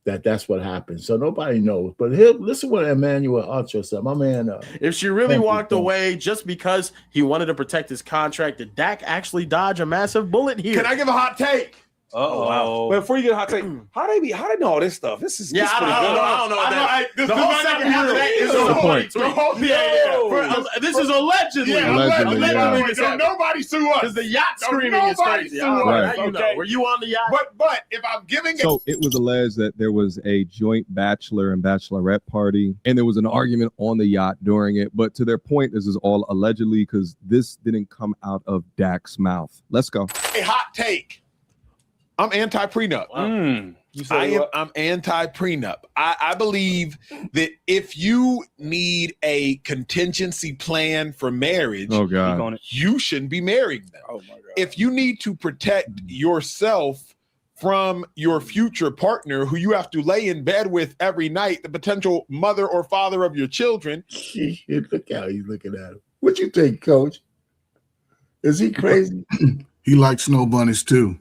That's what happened. So nobody knows. But here, listen what Emmanuel Ochos said. My man.
If she really walked away just because he wanted to protect his contract, did Dak actually dodge a massive bullet here?
Can I give a hot take?
Wow.
But before you get a hot take, how they know all this stuff? This is
I don't know. The whole second half of that is a point. This is allegedly.
Don't nobody sue us.
Because the yacht screaming is crazy. Were you on the yacht?
But if I'm giving
So it was alleged that there was a joint bachelor and bachelorette party, and there was an argument on the yacht during it. But to their point, this is all allegedly because this didn't come out of Dak's mouth. Let's go.
a hot take. I'm anti-prenup. I'm anti-prenup. I believe that if you need a contingency plan for marriage, you shouldn't be marrying them. Oh my God. If you need to protect yourself from your future partner who you have to lay in bed with every night, the potential mother or father of your children.
Look how he's looking at him. What you think, Coach? Is he crazy?
He likes snow bunnies too.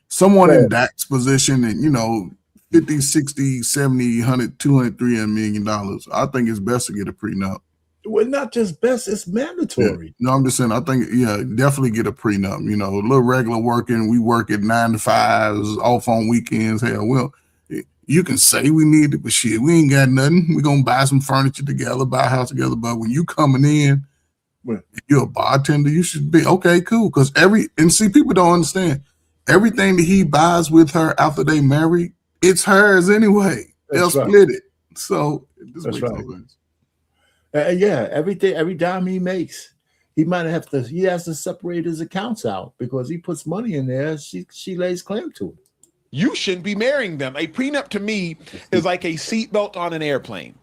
Someone in Dak's position and 50, 60, 70, 100, 200, $300 million. I think it's best to get a prenup.
Well, not just best, it's mandatory.
Yeah. No, I'm just saying, I think, definitely get a prenup. A little regular working. We work at 9 to 5s, off on weekends. Hell, well, you can say we need it, but shit, we ain't got nothing. We're going to buy some furniture together, buy a house together. But when you coming in, you're a bartender, you should be okay, cool. Because people don't understand everything that he buys with her after they marry, it's hers anyway. they'll
That's right.
split it. So this
That's
makes
right.
no sense.
Yeah, every dime he makes, he has to separate his accounts out because he puts money in there. She lays claim to it.
You shouldn't be marrying them. A prenup to me is like a seatbelt on an airplane.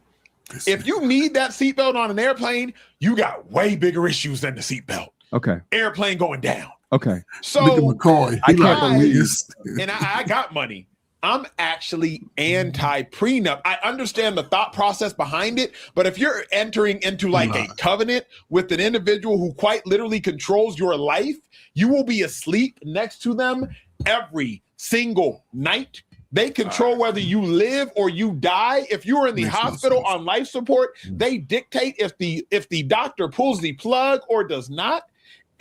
If you need that seatbelt on an airplane, you got way bigger issues than the seatbelt.
Okay.
Airplane going down.
Okay.
So
Look at McCoy.
I can't believe.
And I got money. I'm actually anti-prenup. I understand the thought process behind it, but if you're entering into like a covenant with an individual who quite literally controls your life, you will be asleep next to them every single night. They control whether you live or you die. If you are in the hospital on life support, they dictate if the doctor pulls the plug or does not.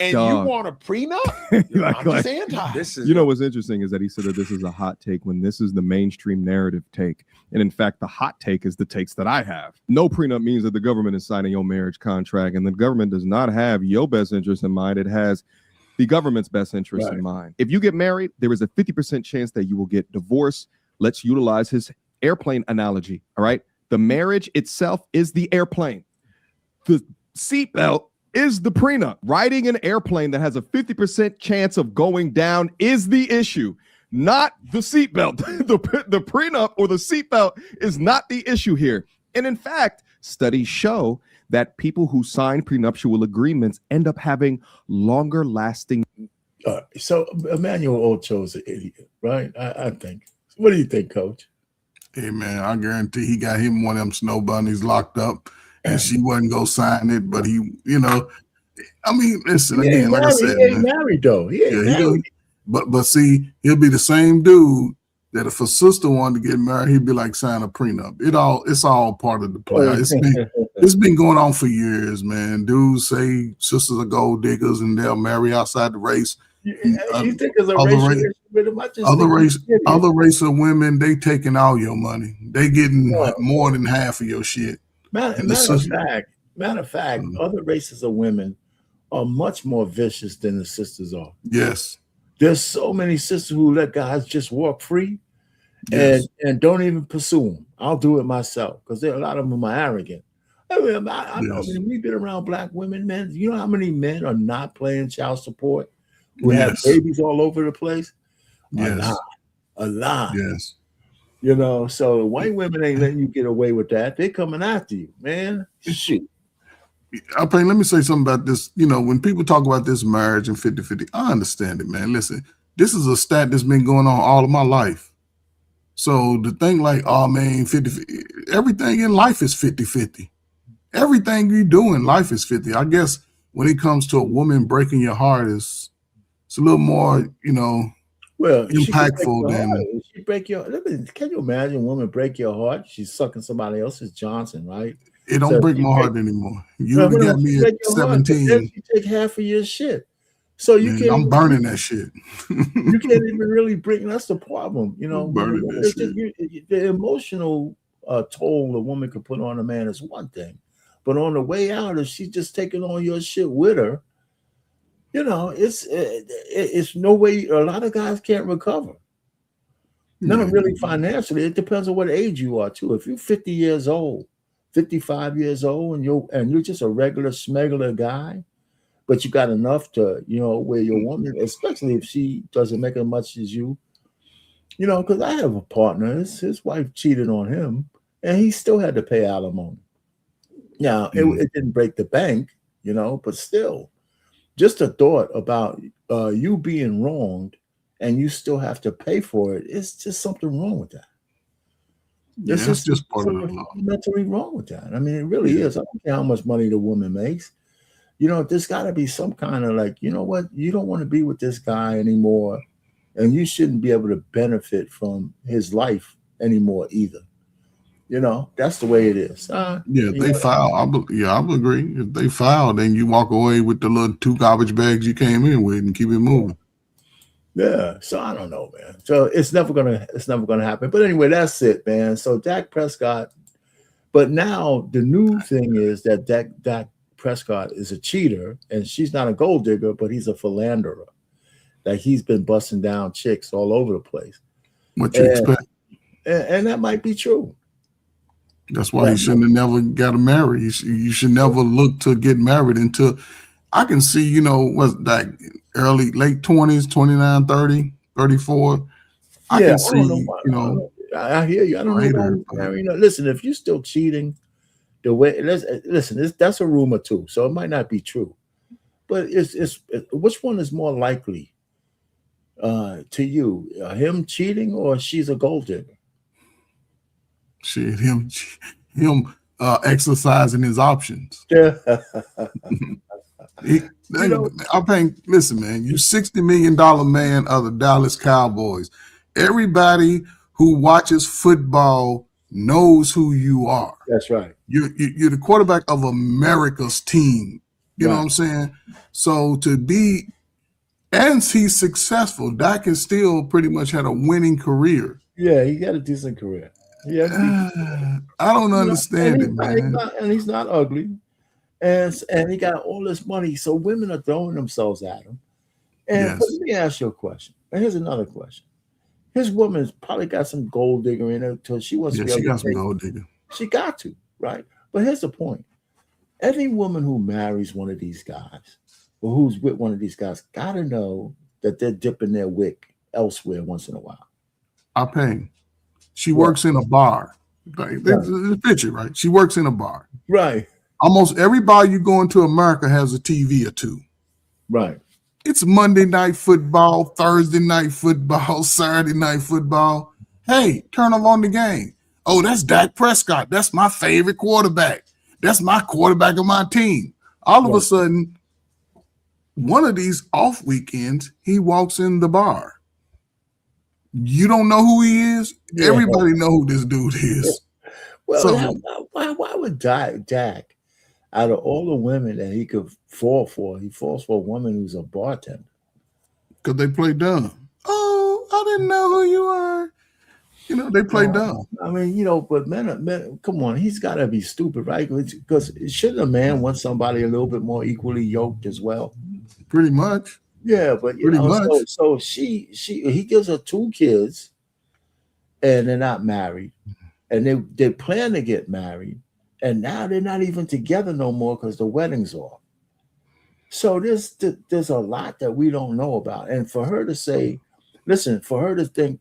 And you want a prenup? I'm just anti.
You know what's interesting is that he said that this is a hot take when this is the mainstream narrative take. And in fact, the hot take is the takes that I have. No prenup means that the government is signing your marriage contract, and the government does not have your best interest in mind. It has the government's best interest in mind. If you get married, there is a 50% chance that you will get divorced. Let's utilize his airplane analogy. All right. The marriage itself is the airplane. The seatbelt is the prenup. Riding an airplane that has a 50% chance of going down is the issue, not the seatbelt. the prenup or the seatbelt is not the issue here. And in fact, studies show that people who sign prenuptial agreements end up having longer lasting.
So Emmanuel Ocho's an idiot, right? I think. What do you think, Coach?
Hey, man, I guarantee he got him one of them snow bunnies locked up. And she wasn't go sign it, but he, I mean, listen again, like I said,
he ain't married though. He ain't married.
But see, he'll be the same dude that if a sister wanted to get married, he'd be like, sign a prenup. It's all part of the play. It's been going on for years, man. Dudes say sisters are gold diggers and they'll marry outside the race.
You think there's a racial issue with him?
Other race of women, they taking all your money. They getting more than half of your shit.
Matter of fact, other races of women are much more vicious than the sisters are.
Yes.
There's so many sisters who let guys just walk free and don't even pursue them. I'll do it myself because there are a lot of them are arrogant. I know we've been around black women, man. You know how many men are not paying child support who have babies all over the place? A lot.
Yes.
So white women ain't letting you get away with that. They're coming after you, man. Shoot.
Let me say something about this. When people talk about this marriage and 50-50, I understand it, man. Listen, this is a stat that's been going on all of my life. So the thing like, oh man, 50-50, everything in life is 50-50. Everything you do in life is 50. I guess when it comes to a woman breaking your heart, it's a little more, impactful than
she break your. Can you imagine a woman break your heart? She's sucking somebody else's Johnson, right?
It don't break my heart anymore. You got me at 17.
You take half of your shit, so you can't.
I'm burning that shit.
You can't even really bring. That's the problem,
Burning that shit.
The emotional toll a woman could put on a man is one thing, but on the way out, if she's just taking on your shit with her. It's no way. A lot of guys can't recover. Not really financially. It depends on what age you are too. If you're 50 years old, 55 years old, and you're just a regular smuggler guy, but you got enough to, where your woman, especially if she doesn't make as much as you, because I have a partner. His wife cheated on him, and he still had to pay alimony. Now it didn't break the bank, but still. Just a thought about you being wronged and you still have to pay for it. It's just something wrong with that.
It's just part of the law.
Mentally wrong with that. I mean, it really is. I don't care how much money the woman makes. There's got to be some kind of like, you know what? You don't want to be with this guy anymore, and you shouldn't be able to benefit from his life anymore either. That's the way it is.
They file. I would agree. If they file, then you walk away with the little 2 garbage bags you came in with and keep it moving.
Yeah. So I don't know, man. So it's never gonna happen. But anyway, that's it, man. So Dak Prescott. But now the new thing is that Dak Prescott is a cheater, and she's not a gold digger, but he's a philanderer. Like he's been busting down chicks all over the place.
What you expect?
and that might be true.
That's why he shouldn't have never got married. You should never look to get married until I can see, you know, what's that late 20s, 29, 30, 34. I can see, you know.
I hear you. I don't know. Listen, if you're still cheating, the way listen, that's a rumor too, so it might not be true. But it's which one is more likely to you, him cheating or she's a gold digger?
Shit, him exercising his options.
Yeah.
I'm paying. Listen, man, you $60 million man of the Dallas Cowboys. Everybody who watches football knows who you are.
That's right.
You're the quarterback of America's team. You know what I'm saying? So to be, and he's successful. Dak has still pretty much had a winning career.
Yeah, he got a decent career. Yeah,
I don't understand it, man.
And he's not ugly, and he got all this money. So women are throwing themselves at him. And but let me ask you a question. And here's another question. His woman's probably got some gold digger in her until she wants to be able
she got some gold digger.
She got to, right? But here's the point. Every woman who marries one of these guys or who's with one of these guys got to know that they're dipping their wick elsewhere once in a while.
I pay. She works in a bar. Right? The picture, right? She works in a bar.
Right.
Almost every bar you go into America has a TV or two.
Right.
It's Monday night football, Thursday night football, Saturday night football. Hey, turn on the game. Oh, that's Dak Prescott. That's my favorite quarterback. That's my quarterback of my team. All of a sudden, one of these off weekends, he walks in the bar. You don't know who he is? Yeah. Everybody know who this dude is.
Well, so, why would Dak, out of all the women that he could fall for, he falls for a woman who's a bartender?
Because they play dumb. Oh, I didn't know who you are. You know, they play dumb.
I mean, you know, but men, come on, he's got to be stupid, right? Because shouldn't a man want somebody a little bit more equally yoked as well?
Pretty much.
Yeah, but you know, so he gives her 2 kids, and they're not married, and they plan to get married, and now they're not even together no more because the wedding's off. So there's a lot that we don't know about, and for her to say, listen, for her to think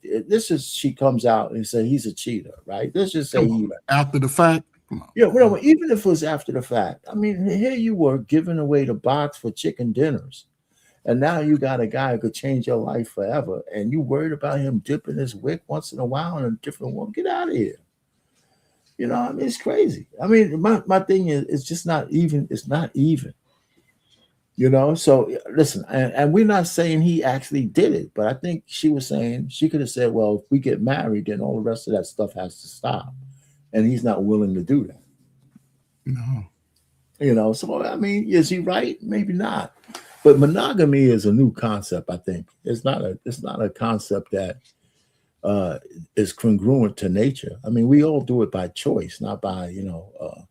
she comes out and say he's a cheater, right? Let's just say
after the fact.
Yeah, well, even if it was after the fact, I mean, here you were giving away the box for chicken dinners. And now you got a guy who could change your life forever. And you worried about him dipping his wick once in a while in a different one. Get out of here. You know, I mean, it's crazy. I mean, my thing is, it's just not even. It's not even. You know, so listen, and we're not saying he actually did it, but I think she was saying she could have said, well, if we get married, then all the rest of that stuff has to stop. And he's not willing to do that.
No.
You know, so I mean, is he right? Maybe not. But monogamy is a new concept, I think. It's not a concept that is congruent to nature. I mean, we all do it by choice, not by, you know,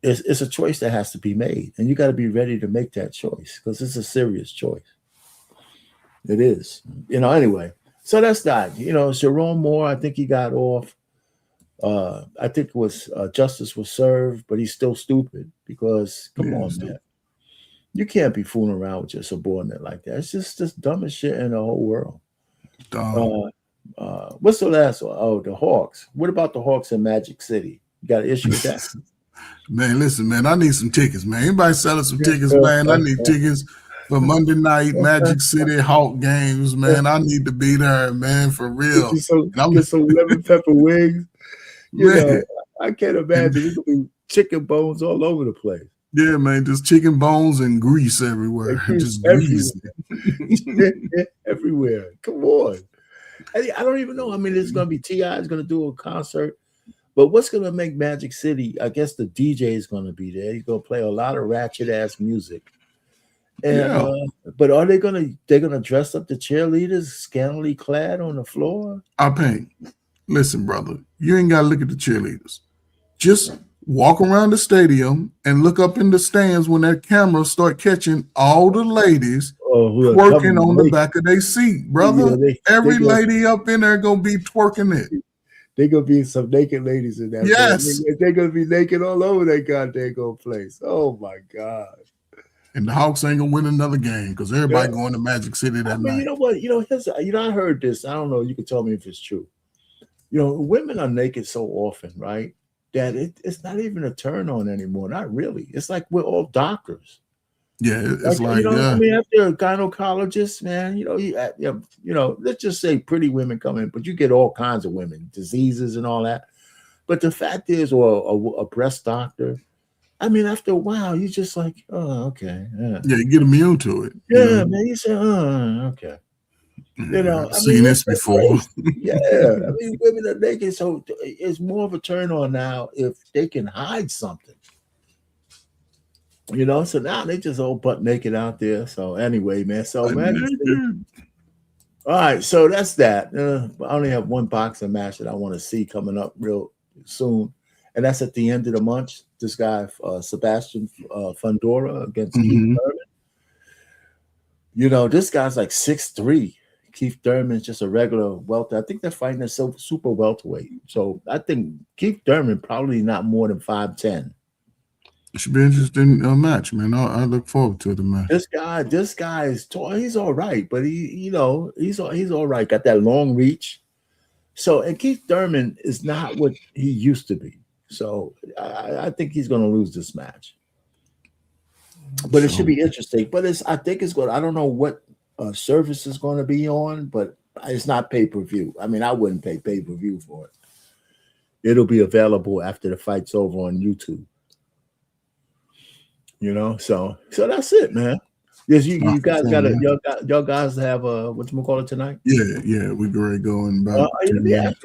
it's a choice that has to be made. And you got to be ready to make that choice because it's a serious choice. It is. You know, anyway. So that's that. You know, Sharon Moore, I think he got off. I think it was justice was served, but he's still stupid because, come on, man. You can't be fooling around with your subordinate like that. It's just the dumbest shit in the whole world. What's the last one? Oh, the Hawks. What about the Hawks in Magic City? You got an issue with that?
Man, listen, man, I need some tickets, man. Anybody selling some tickets, man? I need tickets for Monday night Magic City Hawk games, man. I need to be there, man, for real.
Get some lemon pepper wings. You know, I can't imagine. It's gonna be chicken bones all over the place.
Yeah, man, just chicken bones and grease everywhere. Just grease.
Everywhere. Come on. I don't even know. I mean, it's going to be T.I. is going to do a concert. But what's going to make Magic City? I guess the DJ is going to be there. He's going to play a lot of ratchet-ass music. And, but are they're going to dress up the cheerleaders scantily clad on the floor?
Listen, brother, you ain't got to look at the cheerleaders. Just walk around the stadium and look up in the stands when that camera start catching all the ladies twerking on the back of their seat, brother.
Yeah,
Every lady up in there gonna be twerking it.
They gonna be some naked ladies in that.
Yes.
They're gonna be naked all over that goddamn place. Oh my God.
And the Hawks ain't gonna win another game because everybody going to Magic City that night.
You know what? I heard this. I don't know. You can tell me if it's true. Women are naked so often, right? That it's not even a turn on anymore. Not really. It's like we're all doctors.
Yeah, it's like
I mean, after a gynecologist, man, let's just say pretty women come in, but you get all kinds of women, diseases and all that. But the fact is, or a breast doctor, I mean, after a while, you just like, oh, okay. Yeah,
you get immune to it.
Yeah, man, you say, oh, okay.
I've seen this before.
Yeah, I mean, women are naked, so it's more of a turn on now if they can hide something. So now they just all butt naked out there. So anyway, man. So man, all right. So that's that. I only have one boxing match that I want to see coming up real soon, and that's at the end of the month. This guy, Sebastian Fundora against Keith Thurman. This guy's like 6'3". Keith Thurman's just a regular welter. I think they're fighting a super welterweight. So I think Keith Thurman probably not more than 5'10".
It should be an interesting match, man. I look forward to the match.
This guy is tall. He's all right, but he's all right. Got that long reach. So, and Keith Thurman is not what he used to be. So I think he's going to lose this match. But it should be interesting. But I think it's good. I don't know what service is going to be on, but it's not pay-per-view. I mean, I wouldn't pay pay-per-view for it. It'll be available after the fight's over on YouTube. So that's it, man. Yes, you guys got y'all guys have whatchamacallit tonight?
Yeah, we ready going about.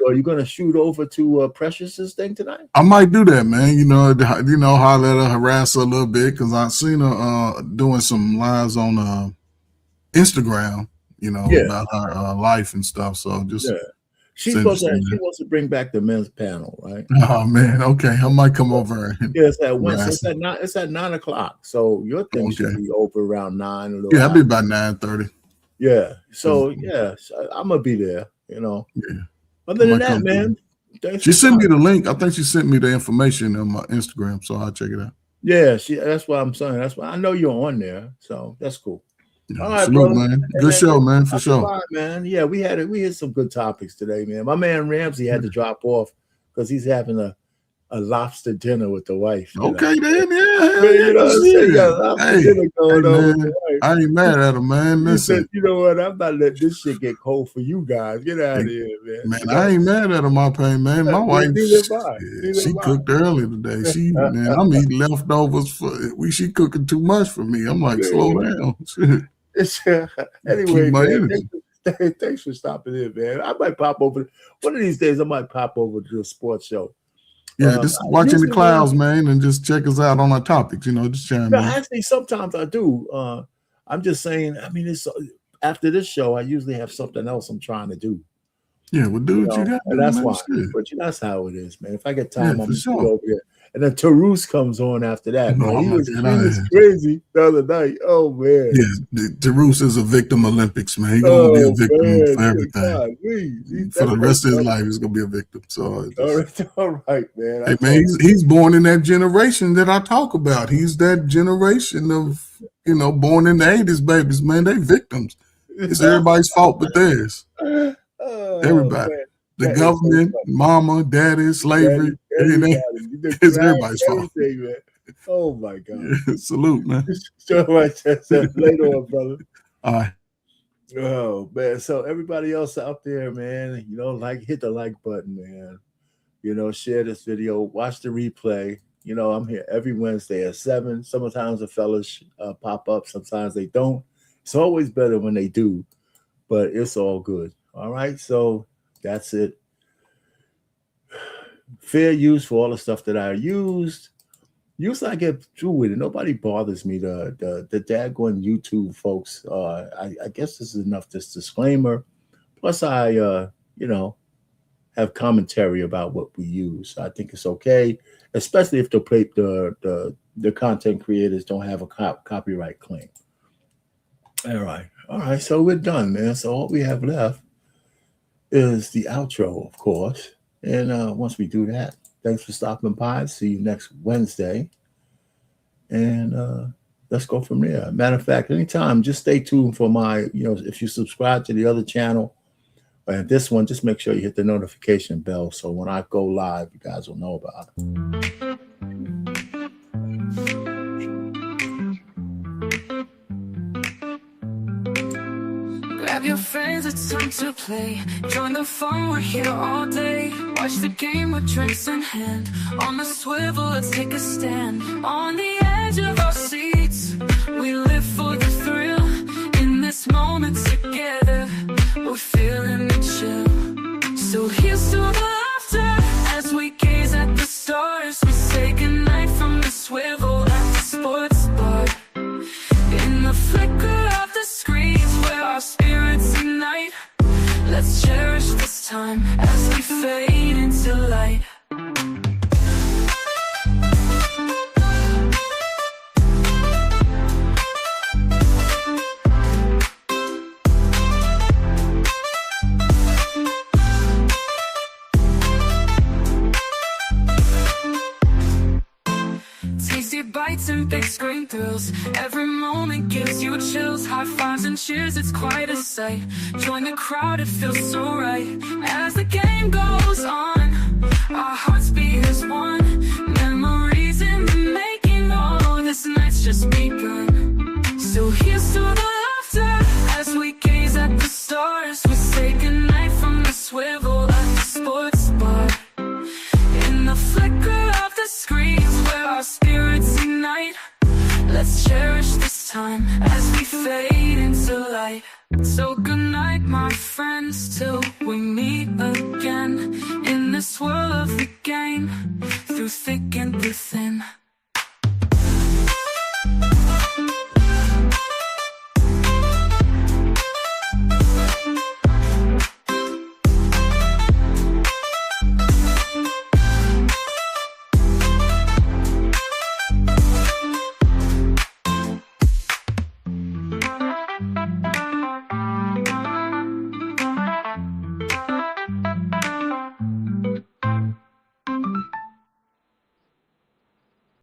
Are you gonna shoot over to Precious's thing tonight?
I might do that, man. Holler at her, harass her a little bit because I seen her doing some lives on Instagram, about her life and stuff. So just
she wants to bring back the men's panel, right?
Oh man, okay. I might come over.
It's at 1. It's at 9 o'clock. So your thing should be over around 9.
I'll be about 9:30.
Yeah. So I'm gonna be there. Yeah. Other than that, man.
She sent me the link. I think she sent me the information on my Instagram, so I'll check it out.
Yeah, that's what I'm saying. That's why I know you're on there. So that's cool.
All right, salute, man. Good show, man, for sure.
Fine, man. Yeah, we had some good topics today, man. My man Ramsey had to drop off because he's having a lobster dinner with the wife.
Okay, then, I ain't mad at him, man. Listen,
you know what? I'm not letting this shit get cold for you guys. Get out of here, man.
Man, I ain't mad at him, man. My wife, she cooked early today. I'm eating leftovers she cooking too much for me. I'm like, slow down.
Anyway, man, thanks for stopping in, man. I might pop over. One of these days, I might pop over to the sports show.
Yeah, just watching the clouds, man, and just check us out on our topics. Just chime in.
Actually, sometimes I do. I'm just saying. I mean, it's after this show, I usually have something else I'm trying to do.
Yeah, well, do what you got.
And that's why. But that's how it is, man. If I get time, I'm gonna go over here. And then Tarus comes on after that. Man. He was crazy the other night. Oh man.
Yeah, Tarus is a victim Olympics, man. He's gonna be a victim for everything. For the rest of his life, he's gonna be a victim. So
all right, man.
Hey man, he's born in that generation that I talk about. He's that generation of born in the 80s babies, man. They victims. It's everybody's fault but theirs. Everybody. Man. The government, mama, daddy, slavery. It's everybody's fault.
Man. Oh my God.
Yeah, salute, man.
So much. Later on, brother.
All right.
Oh man. So everybody else out there, man, hit the like button, man. Share this video, watch the replay. I'm here every Wednesday at 7. Sometimes the fellas pop up, sometimes they don't. It's always better when they do, but it's all good. All right. So that's it. Fair use for all the stuff that I used. I get through with it. Nobody bothers me. The daggone YouTube folks. I guess this is enough. This disclaimer. Plus, I have commentary about what we use. I think it's okay, especially if the content creators don't have a copyright claim. All right. So we're done, man. So all we have left is the outro, of course. And once we do that, thanks for stopping by. See you next Wednesday. And let's go from there. Matter of fact, anytime, just stay tuned for my, if you subscribe to the other channel and this one, just make sure you hit the notification bell. So when I go live, you guys will know about it.
Grab your friends, it's time to play. Join the fun, we're here all day. Watch the game with drinks in hand. On the swivel, let's take a stand. On the edge of our seats, we live for the thrill. In this moment together, we're feeling the chill. So here's to the laughter as we gaze at the stars. We say goodnight from the swivel at the sports bar. In the flicker of the screens where our spirits ignite, let's cherish this time as we fade into light. Tasty bites and big screen thrills. Every moment gives you chills. High fives and cheers, it's quite a sight. Join the crowd, it feels so right. As the game goes on, our hearts beat as one. Memories in the making, oh, this night's just begun. So here's to the laughter as we gaze at the stars. We say goodnight from the swivel at the sports bar. In the flicker of the screens where our spirits ignite, let's cherish this time as we fade into light. So good night, my friends, till we meet again. In this world of the game, through thick and through thin.